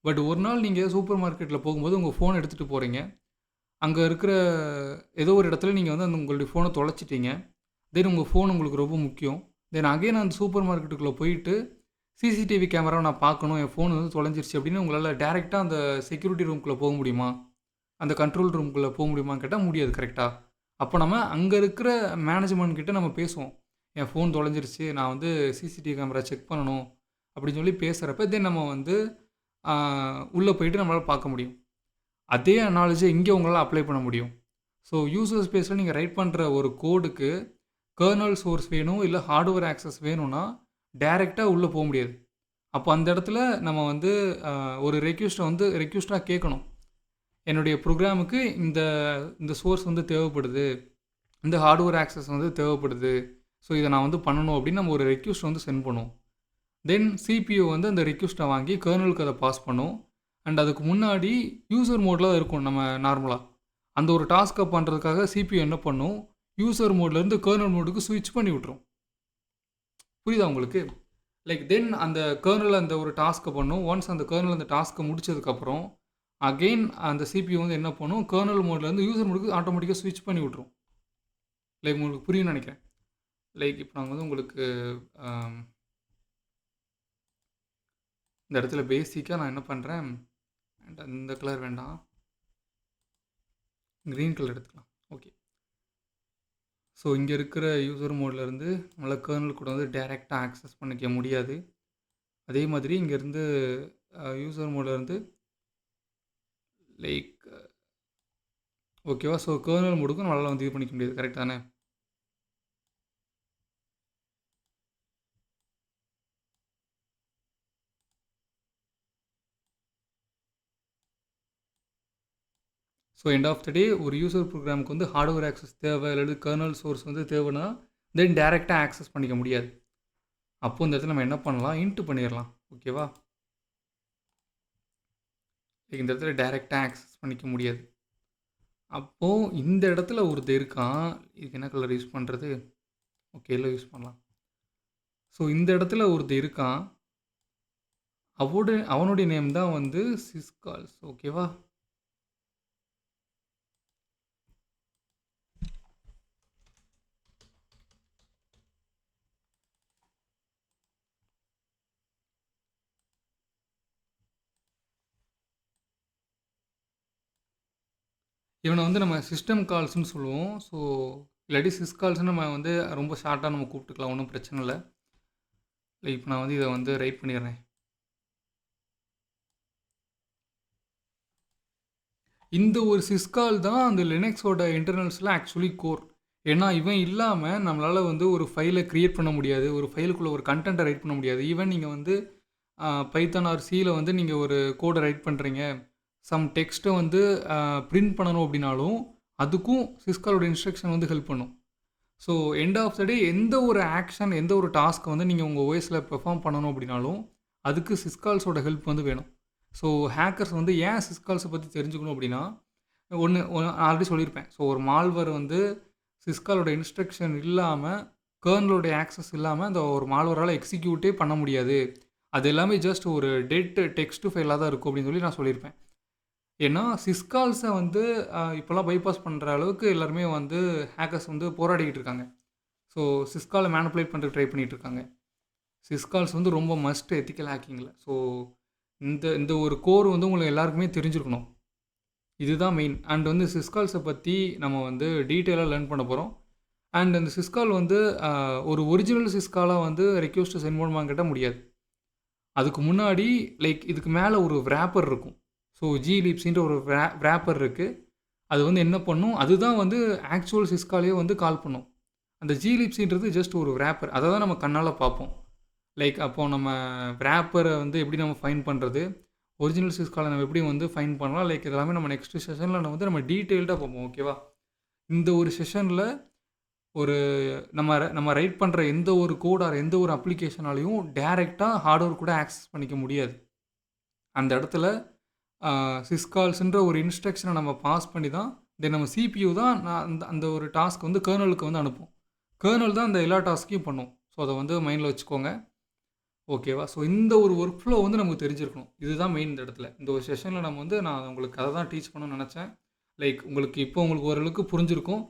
பட் ஒரு நாள் நீங்கள் சூப்பர் மார்க்கெட்டில் போகும்போது உங்கள் ஃபோன் எடுத்துகிட்டு போகிறீங்க. அங்கே இருக்கிற ஏதோ ஒரு இடத்துல நீங்கள் வந்து அந்த உங்களுடைய ஃபோனை தொலைச்சிட்டீங்க. தென் உங்கள் ஃபோன் உங்களுக்கு ரொம்ப முக்கியம். தென் அகைன் அந்த சூப்பர் மார்க்கெட்டுக்குள்ளே போயிட்டு சிசிடிவி கேமராவை நான் பார்க்கணும், என் ஃபோன் வந்து தொலைஞ்சிருச்சு அப்படின்னு உங்களால் டேரெக்டாக அந்த செக்யூரிட்டி ரூம்குள்ளே போக முடியுமா? அந்த கண்ட்ரோல் ரூம்குள்ளே போக முடியுமான்னு கேட்டால் முடியாது. கரெக்டாக. அப்போ நம்ம அங்கே இருக்கிற மேனேஜ்மெண்ட் கிட்ட நம்ம பேசுவோம். என் ஃபோன் தொலைஞ்சிருச்சு, நான் வந்து சிசிடிவி கேமரா செக் பண்ணணும் அப்படின்னு சொல்லி பேசுகிறப்ப தென் நம்ம வந்து உள்ளே போயிட்டு நம்மளால் பார்க்க முடியும். அதே அனாலஜியை இங்கே உங்களால் அப்ளை பண்ண முடியும். ஸோ யூசர் ஸ்பேஸில் நீங்கள் ரைட் பண்ணுற ஒரு கோடுக்கு கர்னல் சோர்ஸ் வேணும், இல்லை ஹார்ட்வேர் ஆக்சஸ் வேணும்னா டைரெக்டாக உள்ளே போக முடியாது. அப்போ அந்த இடத்துல நம்ம வந்து ஒரு ரெக்யூஸ்ட்டாக கேட்கணும். என்னுடைய ப்ரோக்ராமுக்கு இந்த இந்த சோர்ஸ் வந்து தேவைப்படுது, இந்த ஹார்ட்வேர் ஆக்சஸ் வந்து தேவைப்படுது, ஸோ இதை நான் வந்து பண்ணணும் அப்படின்னு நம்ம ஒரு ரெக்யூஸ்ட் வந்து சென்ட் பண்ணுவோம். தென் சிபியூ வந்து அந்த ரெக்யூஸ்ட்டை வாங்கி கர்னலுக்கு அதை பாஸ் பண்ணும். அண்ட் அதுக்கு முன்னாடி யூசர் மோடில் தான் இருக்கும் நம்ம நார்மலாக. அந்த ஒரு டாஸ்க்கை பண்ணுறதுக்காக சிபியூ என்ன பண்ணும், யூசர் மோட்லேருந்து கர்னல் மோடுக்கு ஸ்விட்ச் பண்ணி விட்ரும். புரியுதா உங்களுக்கு? லைக் தென் அந்த கர்னல் அந்த ஒரு டாஸ்க்கை பண்ணும். ஒன்ஸ் அந்த கர்னல் அந்த டாஸ்க்கை முடிச்சதுக்கப்புறம் அகெயின் அந்த சிபியூ வந்து என்ன பண்ணும், கர்னல் மோட்லேருந்து யூசர் மோடுக்கு ஆட்டோமேட்டிக்காக ஸ்விட்ச் பண்ணி விட்ரும். லைக் உங்களுக்கு புரியும்னு நினைக்கிறேன். லைக் இப்போ நாங்கள் வந்து உங்களுக்கு இந்த இடத்துல பேசிக்காக நான் என்ன பண்ணுறேன், இந்த கலர் வேண்டாம், க்ரீன் கலர் எடுத்துக்கலாம். ஓகே. ஸோ இங்கே இருக்கிற யூசர் மோட்லேருந்து நம்மளால் கர்னல் கூட வந்து டைரெக்டாக ஆக்சஸ் பண்ணிக்க முடியாது. அதே மாதிரி இங்கேருந்து யூசர் மோட்லேருந்து லைக் ஓகேவா. ஸோ கர்னல் மோடுக்கும் நம்மளால் வந்து இது பண்ணிக்க முடியாது. கரெக்ட் தானே? ஸோ எண்ட் ஆஃப் த டே ஒரு யூசர் ப்ரோக்ராமுக்கு வந்து ஹார்ட்வேர் ஆக்சஸ் தேவை, இல்லாட்டி கர்னல் சோர்ஸ் வந்து தேவைன்னா தென் டைரெக்டாக ஆக்சஸ் பண்ணிக்க முடியாது. அப்போது இந்த இடத்துல நம்ம என்ன பண்ணலாம், இன்ட்டு பண்ணிடலாம். ஓகேவா. இந்த இடத்துல டைரெக்டாக ஆக்சஸ் பண்ணிக்க முடியாது. அப்போது இந்த இடத்துல ஒருத்தர் இருக்கான், இதுக்கு என்ன கலர் யூஸ் பண்ணுறது, ஓகே எல்லாம் யூஸ் பண்ணலாம். ஸோ இந்த இடத்துல ஒருத்தர் இருக்கான், அவனுடைய நேம் தான் வந்து சிஸ்கால்ஸ். ஓகேவா. இவனை வந்து நம்ம சிஸ்டம் கால்ஸ்னு சொல்லுவோம். ஸோ இல்லாட்டி சிஸ்கால்ஸ்னு நம்ம வந்து ரொம்ப ஷார்ட்டாக நம்ம கூப்பிட்டுக்கலாம், ஒன்றும் பிரச்சனை இல்லை. இல்லை இப்போ நான் வந்து இதை வந்து ரைட் பண்ணிடுறேன். இந்த ஒரு சிஸ்கால் தான் அந்த லினக்ஸோட இன்டர்னல்ஸில் ஆக்சுவலி கோர். ஏன்னா இவன் இல்லாமல் நம்மளால் வந்து ஒரு ஃபைலை க்ரியேட் பண்ண முடியாது, ஒரு ஃபைலுக்குள்ளே ஒரு கண்டென்ட்டை ரைட் பண்ண முடியாது. ஈவன் நீங்கள் வந்து பைத்தான் ஆர் சியில் வந்து நீங்கள் ஒரு கோடை ரைட் பண்ணுறீங்க, சம் டெக்ஸ்ட்டை வந்து பிரிண்ட் பண்ணணும் அப்படின்னாலும் அதுக்கும் சிஸ்காலோட இன்ஸ்ட்ரக்ஷன் வந்து ஹெல்ப் பண்ணும். ஸோ எண்ட் ஆஃப் த டே எந்த ஒரு ஆக்ஷன், எந்த ஒரு டாஸ்க்கை வந்து நீங்கள் உங்கள் ஓஎஸில் பெர்ஃபார்ம் பண்ணணும் அப்படின்னாலும், அதுக்கு சிஸ்கால்ஸோட ஹெல்ப் வந்து வேணும். ஸோ ஹேக்கர்ஸ் வந்து ஏன் சிஸ்கால்ஸை பற்றி தெரிஞ்சுக்கணும் அப்படின்னா, ஒன்று ஆல்ரெடி சொல்லியிருப்பேன். ஸோ ஒரு மால்வேர் வந்து சிஸ்காலோட இன்ஸ்ட்ரக்ஷன் இல்லாமல், கர்னலோடைய ஆக்சஸ் இல்லாமல் அந்த ஒரு மால்வேரால் எக்ஸிக்யூட்டே பண்ண முடியாது. அது எல்லாமே ஜஸ்ட் ஒரு டெட் டெக்ஸ்ட் ஃபைலாக தான் இருக்கும் அப்படின்னு சொல்லி நான் சொல்லியிருப்பேன். ஏன்னா சிஸ்கால்ஸை வந்து இப்போலாம் பைபாஸ் பண்ணுற அளவுக்கு எல்லாருமே வந்து ஹேக்கர்ஸ் வந்து போராடிக்கிட்டு இருக்காங்க. ஸோ சிஸ்காலை மேனிப்புலேட் பண்ணுறதுக்கு ட்ரை பண்ணிகிட்டு இருக்காங்க. சிஸ்கால்ஸ் வந்து ரொம்ப மஸ்ட் எத்திக்கல் ஹேக்கிங்கில். ஸோ இந்த இந்த ஒரு கோர் வந்து உங்களுக்கு எல்லாருக்குமே தெரிஞ்சிருக்கணும். இதுதான் மெயின். அண்ட் வந்து சிஸ்கால்ஸை பற்றி நம்ம வந்து டீட்டெயிலாக லேர்ன் பண்ண போகிறோம். அண்ட் அந்த சிஸ்கால் வந்து ஒரு ஒரிஜினல் சிஸ்காலாக வந்து ரெக்வெஸ்ட்டு சென்ட் பண்ணுவாங்க கேட்டால் முடியாது. அதுக்கு முன்னாடி லைக் இதுக்கு மேலே ஒரு ரேப்பர் இருக்கும். ஸோ ஜிலிப்ஸின்ற ஒரு ரேப்பர் இருக்குது. அது வந்து என்ன பண்ணும், அதுதான் வந்து ஆக்சுவல் சிஸ்காலையே வந்து கால் பண்ணும். அந்த ஜிலிப்ஸின்றது ஜஸ்ட் ஒரு ரேப்பர். அதை தான் நம்ம கண்ணால் பார்ப்போம். லைக் அப்போது நம்ம ரேப்பரை வந்து எப்படி நம்ம ஃபைன் பண்ணுறது, ஒரிஜினல் சிஸ்காலை நம்ம எப்படி வந்து ஃபைன் பண்ணலாம், லைக் இதெல்லாமே நம்ம நெக்ஸ்ட் செஷனில் வந்து நம்ம டீட்டெயில்டாக பார்ப்போம். ஓகேவா? இந்த ஒரு செஷனில் ஒரு நம்ம ரைட் பண்ணுற எந்த ஒரு கோட் ஆர் எந்த ஒரு அப்ளிகேஷனாலையும் டைரெக்டாக ஹார்ட்வேர் கூட ஆக்சஸ் பண்ணிக்க முடியாது. அந்த இடத்துல சிஸ்கால்ஸ்ன்ற ஒரு இன்ஸ்ட்ரக்ஷனை நம்ம பாஸ் பண்ணி தான் தென் நம்ம சிபியூ தான் அந்த அந்த ஒரு டாஸ்க் வந்து கர்னலுக்கு வந்து அனுப்பும். கர்னல் தான் அந்த எல்லா டாஸ்க்கையும் பண்ணும். ஸோ அதை வந்து மைண்டில் வச்சுக்கோங்க. ஓகேவா? ஸோ இந்த ஒரு ஒர்க் ஃப்ளோ வந்து நமக்கு தெரிஞ்சிருக்கணும். இதுதான் மெயின் இந்த இடத்துல. இந்த ஒரு செஷனில் நம்ம வந்து நான் உங்களுக்கு அதை தான் டீச் பண்ணணும்னு நினச்சேன். லைக் உங்களுக்கு ஓரளவுக்கு புரிஞ்சிருக்கும்.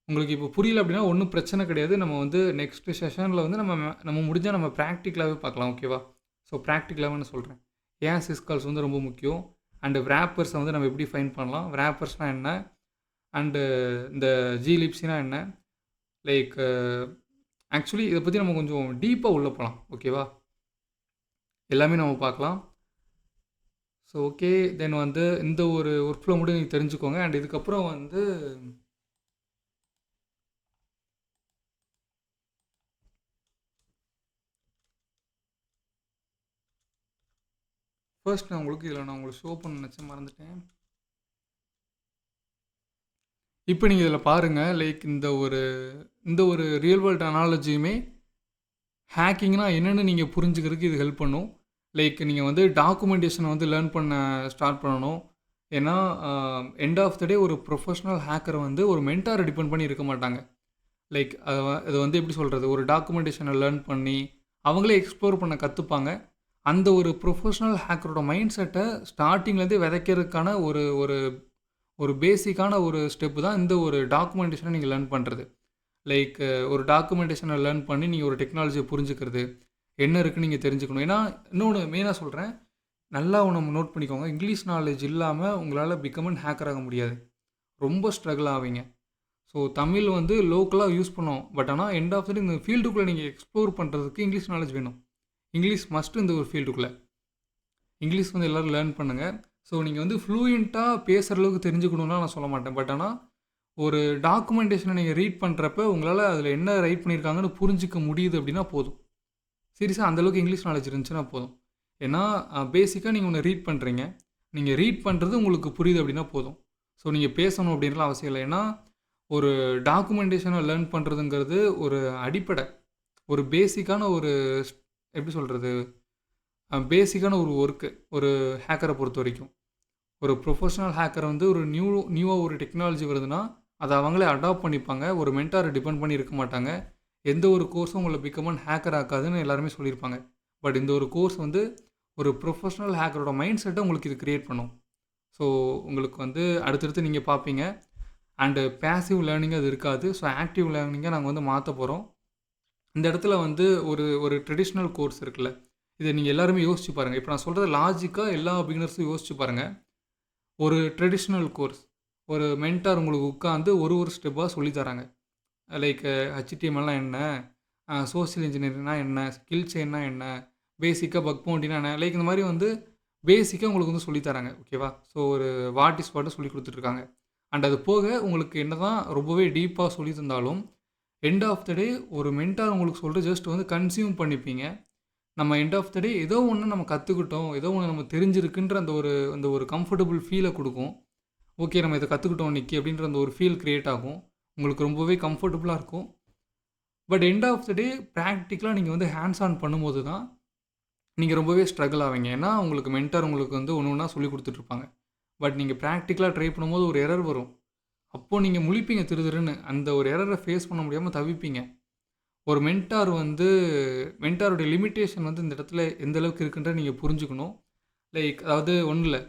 உங்களுக்கு இப்போ புரியல அப்படின்னா ஒன்றும் பிரச்சனை கிடையாது. நம்ம வந்து நெக்ஸ்ட் செஷனில் வந்து நம்ம முடிஞ்சால் நம்ம ப்ராக்டிக்கலாகவே பார்க்கலாம். ஓகேவா? ஸோ ப்ராக்டிக்கலாகவே நான் சொல்கிறேன். ஏன் சிஸ்கால்ஸ் வந்து ரொம்ப முக்கியம், அண்டு ரேப்பர்ஸை வந்து நம்ம எப்படி ஃபைன் பண்ணலாம், ரேப்பர்ஸ்னால் என்ன, அண்டு இந்த ஜிலிப்ஸினால் என்ன, லைக் ஆக்சுவலி இதை பற்றி நம்ம கொஞ்சம் டீப்பாக உள்ளே போகலாம். ஓகேவா? எல்லாமே நம்ம பார்க்கலாம். ஸோ ஓகே, தென் வந்து இந்த ஒரு ஒர்க் ஃப்ளோ மட்டும் நீங்கள் தெரிஞ்சுக்கோங்க. அண்ட் இதுக்கப்புறம் வந்து ஃபர்ஸ்ட் நான் உங்களுக்கு ஷோ பண்ண நினச்சேன், மறந்துட்டேன். இப்போ நீங்கள் இதில் பாருங்கள். லைக் இந்த ஒரு ரியல் வேர்ல்டு அனாலஜியுமே ஹேக்கிங்னா என்னென்னு நீங்கள் புரிஞ்சுக்கிறதுக்கு இது ஹெல்ப் பண்ணும். லைக் நீங்கள் வந்து டாக்குமெண்டேஷனை வந்து லேர்ன் பண்ண ஸ்டார்ட் பண்ணணும். ஏன்னா எண்ட் ஆஃப் த டே ஒரு ப்ரொஃபஷ்னல் ஹேக்கரை வந்து ஒரு மென்டாரை டிபெண்ட் பண்ணி இருக்க மாட்டாங்க. லைக் அது வந்து எப்படி சொல்கிறது, ஒரு டாக்குமெண்டேஷனை லேர்ன் பண்ணி அவங்களே எக்ஸ்ப்ளோர் பண்ண கற்றுப்பாங்க. அந்த ஒரு ப்ரொஃபஷ்னல் ஹேக்கரோட மைண்ட் செட்டை ஸ்டார்டிங்லேருந்தே விதைக்கிறதுக்கான ஒரு ஒரு ஒரு பேசிக்கான ஒரு ஸ்டெப்பு தான் இந்த ஒரு டாக்குமெண்டேஷனை நீங்கள் லேர்ன் பண்ணுறது. லைக் ஒரு டாக்குமெண்டேஷனை லேர்ன் பண்ணி நீங்கள் ஒரு டெக்னாலஜியை புரிஞ்சுக்கிறது, என்ன இருக்குன்னு நீங்கள் தெரிஞ்சுக்கணும். ஏன்னா இன்னொன்று மெயினாக சொல்கிறேன், நல்லா ஒன்று நோட் பண்ணிக்கோங்க. இங்கிலீஷ் நாலேஜ் இல்லாமல் உங்களால் பிகம் அண்ட் ஹேக்கர் ஆக முடியாது. ரொம்ப ஸ்ட்ரகிள் ஆவீங்க. ஸோ தமிழ் வந்து லோக்கலாக யூஸ் பண்ணோம். பட் ஆனால் எண்ட் ஆஃப் த டே இந்த ஃபீல்டுக்குள்ளே நீங்கள் எக்ஸ்ப்ளோர் பண்ணுறதுக்கு இங்கிலீஷ் நாலேஜ் வேணும். இங்கிலீஷ் மஸ்ட்டு இந்த ஒரு ஃபீல்டுக்குள்ளே. இங்கிலீஷ் வந்து எல்லோரும் லேர்ன் பண்ணுங்கள். ஸோ நீங்கள் வந்து ஃப்ளூயண்ட்டாக பேசுகிற அளவுக்கு தெரிஞ்சுக்கணுன்னா நான் சொல்ல மாட்டேன். பட் ஆனால் ஒரு டாக்குமெண்டேஷனை நீங்கள் ரீட் பண்ணுறப்ப உங்களால் அதில் என்ன ரைட் பண்ணியிருக்காங்கன்னு புரிஞ்சிக்க முடியுது அப்படின்னா போதும். சீரியஸாக அந்தளவுக்கு இங்கிலீஷ் நாலேஜ் இருந்துச்சுன்னா போதும். ஏன்னா பேசிக்காக நீங்கள் ஒன்று ரீட் பண்ணுறீங்க, நீங்கள் ரீட் பண்ணுறது உங்களுக்கு புரியுது அப்படின்னா போதும். ஸோ நீங்கள் பேசணும் அப்படின்றலாம் அவசியம் இல்லை. ஏன்னா ஒரு டாக்குமெண்டேஷனை லேர்ன் பண்ணுறதுங்கிறது ஒரு அடிப்படை, ஒரு பேசிக்கான ஒரு எப்படி சொல்கிறது, பேசிக்கான ஒரு ஒர்க்கு ஒரு ஹேக்கரை பொறுத்த வரைக்கும். ஒரு ப்ரொஃபஷனல் ஹேக்கர் வந்து ஒரு நியூவாக ஒரு டெக்னாலஜி வருதுன்னா அதை அவங்களே அடாப்ட் பண்ணிப்பாங்க. ஒரு மென்டாரை டிபெண்ட் பண்ணி இருக்க மாட்டாங்க. எந்த ஒரு கோர்ஸும் உங்களை பிகம் அண்ட் ஹேக்கர் ஆக்காதுன்னு எல்லாருமே சொல்லியிருப்பாங்க. பட் இந்த ஒரு கோர்ஸ் வந்து ஒரு ப்ரொஃபஷனல் ஹேக்கரோட மைண்ட் செட்டை உங்களுக்கு இது க்ரியேட் பண்ணும். ஸோ உங்களுக்கு வந்து அடுத்தடுத்து நீங்கள் பார்ப்பீங்க. அண்டு பேசிவ் லேர்னிங் அது இருக்காது. ஸோ ஆக்டிவ் லேர்னிங்கை நாங்கள் வந்து மாற்ற போகிறோம். இந்த இடத்துல வந்து ஒரு ட்ரெடிஷ்னல் கோர்ஸ் இருக்குல்ல, இதை நீங்கள் எல்லாருமே யோசிச்சு பாருங்கள். இப்போ நான் சொல்கிறது லாஜிக்காக எல்லா பிகினர்ஸும் யோசிச்சு பாருங்கள். ஒரு ட்ரெடிஷ்னல் கோர்ஸ், ஒரு மென்டார் உங்களுக்கு உட்காந்து ஒரு ஸ்டெப்பாக சொல்லித்தராங்க. லைக் HTMLனா என்ன, சோஷியல் இன்ஜினியரிங்னா என்ன, ஸ்கில் செயின்னா என்ன, பேசிக்காக பக் பவுண்டினா என்ன, லைக் இந்த மாதிரி வந்து பேசிக்காக உங்களுக்கு வந்து சொல்லித்தராங்க. ஓகேவா? ஸோ ஒரு வாட் இஸ் வாட்டு சொல்லி கொடுத்துட்ருக்காங்க. அண்ட் அது போக உங்களுக்கு என்ன தான் ரொம்பவே டீப்பாக சொல்லி தந்தாலும் எண்ட் ஆஃப் த டே ஒரு மென்டார் உங்களுக்கு சொல்கிற ஜஸ்ட் வந்து கன்சியூம் பண்ணிப்பீங்க. நம்ம எண்ட் ஆஃப் த டே ஏதோ ஒன்று நம்ம கற்றுக்கிட்டோம், ஏதோ ஒன்று நம்ம தெரிஞ்சிருக்குன்ற அந்த ஒரு கம்ஃபர்டபுள் ஃபீலை கொடுக்கும். ஓகே, நம்ம இதை கற்றுக்கிட்டோம் இன்னைக்கு அப்படின்ற அந்த ஒரு ஃபீல் க்ரியேட் ஆகும். உங்களுக்கு ரொம்பவே கம்ஃபர்டபுளாக இருக்கும். பட் எண்ட் ஆஃப் த டே ப்ராக்டிக்கலாக நீங்கள் வந்து ஹேண்ட்ஸ் ஆன் பண்ணும்போது தான் நீங்கள் ரொம்பவே ஸ்ட்ரகிள் ஆவீங்க. ஏன்னா உங்களுக்கு மென்டார் உங்களுக்கு வந்து ஒன்று ஒன்றா சொல்லிக் கொடுத்துட்ருப்பாங்க. பட் நீங்கள் ப்ராக்டிக்கலாக ட்ரை பண்ணும்போது ஒரு எரர் வரும். அப்போது நீங்கள் முழிப்பீங்க திருன்னு. அந்த ஒரு எரரை ஃபேஸ் பண்ண முடியாமல் தவிப்பீங்க. ஒரு மென்டாருடைய லிமிட்டேஷன் வந்து இந்த இடத்துல எந்த அளவுக்கு இருக்குன்றத நீங்கள் புரிஞ்சுக்கணும். லைக் அதாவது ஒன்றும் இல்லை.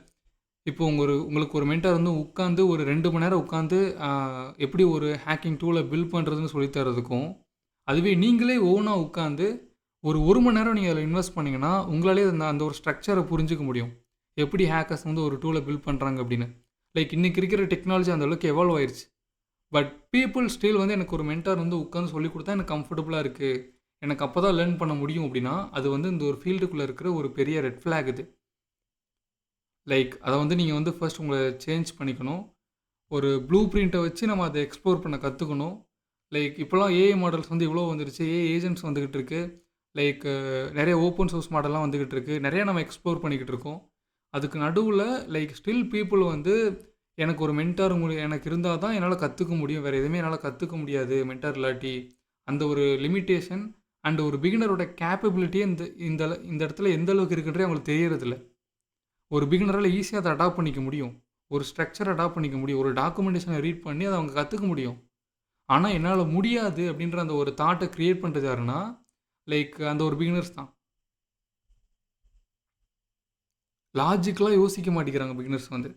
இப்போ உங்களுக்கு ஒரு மென்டார் வந்து உட்காந்து ஒரு 2 மணி நேரம் உட்காந்து எப்படி ஒரு ஹேக்கிங் டூலை பில்ட் பண்ணுறதுன்னு சொல்லித் தரதுக்கும், அதுவே நீங்களே ஓனா உட்காந்து ஒரு 1 மணி நேரம் நீங்கள் அதில் இன்வெஸ்ட் பண்ணிங்கன்னா, உங்களாலே அந்த ஒரு ஸ்ட்ரக்சரை புரிஞ்சுக்க முடியும். எப்படி ஹேக்கர்ஸ் வந்து ஒரு டூலை பில்ட் பண்ணுறாங்க அப்படின்னு. லைக் இன்றைக்கி இருக்கிற டெக்னாலஜி அந்த அளவுக்கு எவால்வ் ஆயிடுச்சு. பட் பீப்புள் ஸ்டில் வந்து எனக்கு ஒரு மென்டார் வந்து உட்காந்து சொல்லிக் கொடுத்தா எனக்கு கம்ஃபர்டபுளாக இருக்குது, எனக்கு அப்போ தான் லேர்ன் பண்ண முடியும் அப்படின்னா, அது வந்து இந்த ஒரு ஃபீல்டுக்குள்ளே இருக்கிற ஒரு பெரிய ரெட் ஃப்ளாக் இது. லைக் அதை வந்து நீங்கள் வந்து ஃபர்ஸ்ட் உங்களை சேஞ்ச் பண்ணிக்கணும். ஒரு ப்ளூ பிரிண்ட்டை வச்சு நம்ம அதை எக்ஸ்ப்ளோர் பண்ண கற்றுக்கணும். லைக் இப்போலாம் ஏஐ மாடல்ஸ் வந்து இவ்வளோ வந்துருச்சு. ஏஐ ஏஜென்ட்ஸ் வந்துக்கிட்டு இருக்கு. லைக் நிறைய ஓப்பன் சோர்ஸ் மாடல்லாம் வந்துக்கிட்டு இருக்குது. நிறையா நம்ம எக்ஸ்ப்ளோர் பண்ணிக்கிட்டு இருக்கோம். அதுக்கு நடுவில் லைக் ஸ்டில் பீப்புள் வந்து எனக்கு ஒரு மென்டார் எனக்கு இருந்தால் தான் என்னால் கற்றுக்க முடியும், வேறு எதுவுமே என்னால் கற்றுக்க முடியாது மென்டார் இல்லாட்டி. அந்த ஒரு லிமிட்டேஷன் அண்ட் ஒரு பிகினரோட கேப்பபிலிட்டியே இந்த இந்த இந்த இடத்துல எந்த அளவுக்கு இருக்குன்றே அவங்களுக்கு தெரியறதில்ல. ஒரு பிகினரால் ஈஸியாக அதை அடாப்ட் பண்ணிக்க முடியும். ஒரு ஸ்ட்ரக்சர் அடாப்ட் பண்ணிக்க முடியும். ஒரு டாக்குமெண்டேஷனை ரீட் பண்ணி அதை அவங்க கற்றுக்க முடியும். ஆனால் என்னால் முடியாது அப்படின்ற அந்த ஒரு தாட்டை க்ரியேட் பண்ணுறது யாருன்னா, லைக் அந்த ஒரு பிகினர்ஸ் தான். லாஜிக்கலாக யோசிக்க மாட்டேங்கிறாங்க பிகினர்ஸ் வந்து.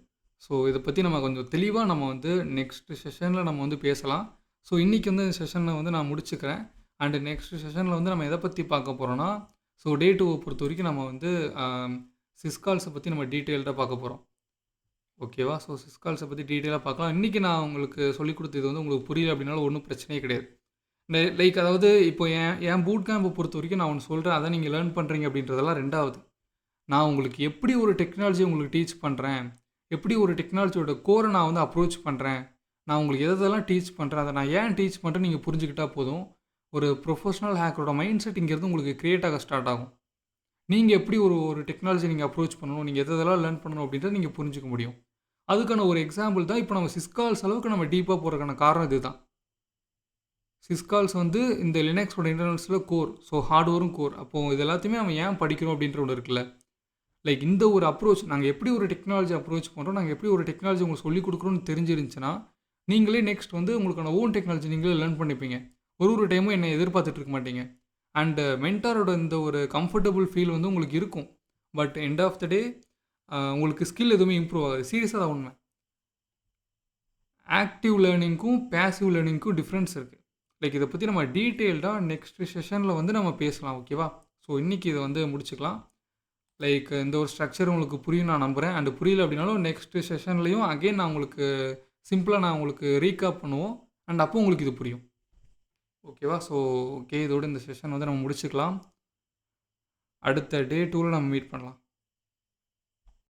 ஸோ இதை பற்றி நம்ம கொஞ்சம் தெளிவாக நம்ம வந்து நெக்ஸ்ட் செஷனில் நம்ம வந்து பேசலாம். ஸோ இன்றைக்கி வந்து இந்த செஷனை வந்து நான் முடிச்சுக்கிறேன். அண்டு நெக்ஸ்ட் செஷனில் வந்து நம்ம எதை பற்றி பார்க்க போகிறோன்னா, ஸோ டே 2 பொறுத்த வரைக்கும் நம்ம வந்து சிஸ்கால்ஸை பற்றி நம்ம டீட்டெயில்டாக பார்க்க போகிறோம். ஓகேவா? ஸோ சிஸ்கால்ஸை பற்றி டீட்டெயிலாக பார்க்கலாம். இன்றைக்கி நான் உங்களுக்கு சொல்லிக் கொடுத்தது வந்து உங்களுக்கு புரியல அப்படின்னாலும் ஒன்றும் பிரச்சனையே கிடையாது. லைக் அதாவது இப்போ என் பூட் கேம்பை பொறுத்த வரைக்கும் நான் ஒன்று சொல்கிறேன், அதை நீங்கள் லேர்ன் பண்ணுறீங்க அப்படின்றதெல்லாம் ரெண்டாவது. நான் உங்களுக்கு எப்படி ஒரு டெக்னாலஜி உங்களுக்கு டீச் பண்ணுறேன், எப்படி ஒரு டெக்னாலஜியோட கோரை நான் வந்து அப்ரோச் பண்ணுறேன், நான் உங்களுக்கு எதெல்லாம் டீச் பண்ணுறேன், அதை நான் ஏன் டீச் பண்ணுறேன்னு நீங்கள் புரிஞ்சுக்கிட்டால் போதும். ஒரு ப்ரொஃபஷனல் ஹேக்கரோட மைண்ட் செட் இங்கேருந்து உங்களுக்கு க்ரியேட் ஆக ஸ்டார்ட் ஆகும். நீங்கள் எப்படி ஒரு டெக்னாலஜி நீங்கள் அப்ரோச் பண்ணணும், நீங்கள் எதெல்லாம் லேர்ன் பண்ணணும் அப்படின்றத நீங்கள் புரிஞ்சிக்க முடியும். அதுக்கான ஒரு எக்ஸாம்பிள் தான் இப்போ நம்ம சிஸ்கால்ஸ் அளவுக்கு நம்ம டீப்பாக போகிறதுக்கான காரணம் இது தான். சிஸ்கால்ஸ் வந்து இந்த லினக்ஸோட இன்டர்னல்ஸில் கோர், ஸோ ஹார்ட்வேரும் கோர். அப்போது இது எல்லாத்தையுமே நம்ம ஏன் படிக்கிறோம் அப்படின்ற ஒன்று இருக்குல்ல. லைக் இந்த ஒரு அப்ரோச், நாங்கள் எப்படி ஒரு டெக்னாலஜி அப்ரோச் பண்ணுறோம், நாங்கள் எப்படி ஒரு டெக்னாலஜி உங்களுக்கு சொல்லிக் கொடுக்குறோன்னு தெரிஞ்சிருந்துச்சுன்னா, நீங்களே நெக்ஸ்ட் வந்து உங்களுக்கான ஓன் டெக்னாலஜி நீங்களே லேர்ன் பண்ணிப்பீங்க. ஒரு டைமும் என்னை எதிர்பார்த்துட்டு இருக்க மாட்டீங்க. அண்டு மென்டாரோட இந்த ஒரு கம்ஃபர்டபுள் ஃபீல் வந்து உங்களுக்கு இருக்கும். பட் எண்ட் ஆஃப் த டே உங்களுக்கு ஸ்கில் எதுவுமே இம்ப்ரூவ் ஆகாது. சீரியஸாக தான் உண்மை. ஆக்டிவ் லேர்னிங்க்கும் பேசிவ் லேர்னிங்க்கும் டிஃப்ரென்ஸ் இருக்குது. லைக் இதை பற்றி நம்ம டீட்டெயில்டாக நெக்ஸ்ட் செஷனில் வந்து நம்ம பேசலாம். ஓகேவா? ஸோ இன்றைக்கி இதை வந்து முடிச்சுக்கலாம். லைக் இந்த ஒரு ஸ்ட்ரக்சர் உங்களுக்கு புரியும் நான் நம்புகிறேன். அண்ட் புரியல அப்படின்னாலும் நெக்ஸ்ட் செஷன்லையும் அகெயின் நான் உங்களுக்கு சிம்பிளாக நான் உங்களுக்கு ரீகாப் பண்ணுவோம். அண்ட் அப்போ உங்களுக்கு இது புரியும். ஓகேவா? ஸோ ஓகே, இதோட இந்த செஷன் வந்து நம்ம முடிச்சுக்கலாம். அடுத்த டே 2ல் நம்ம மீட் பண்ணலாம்.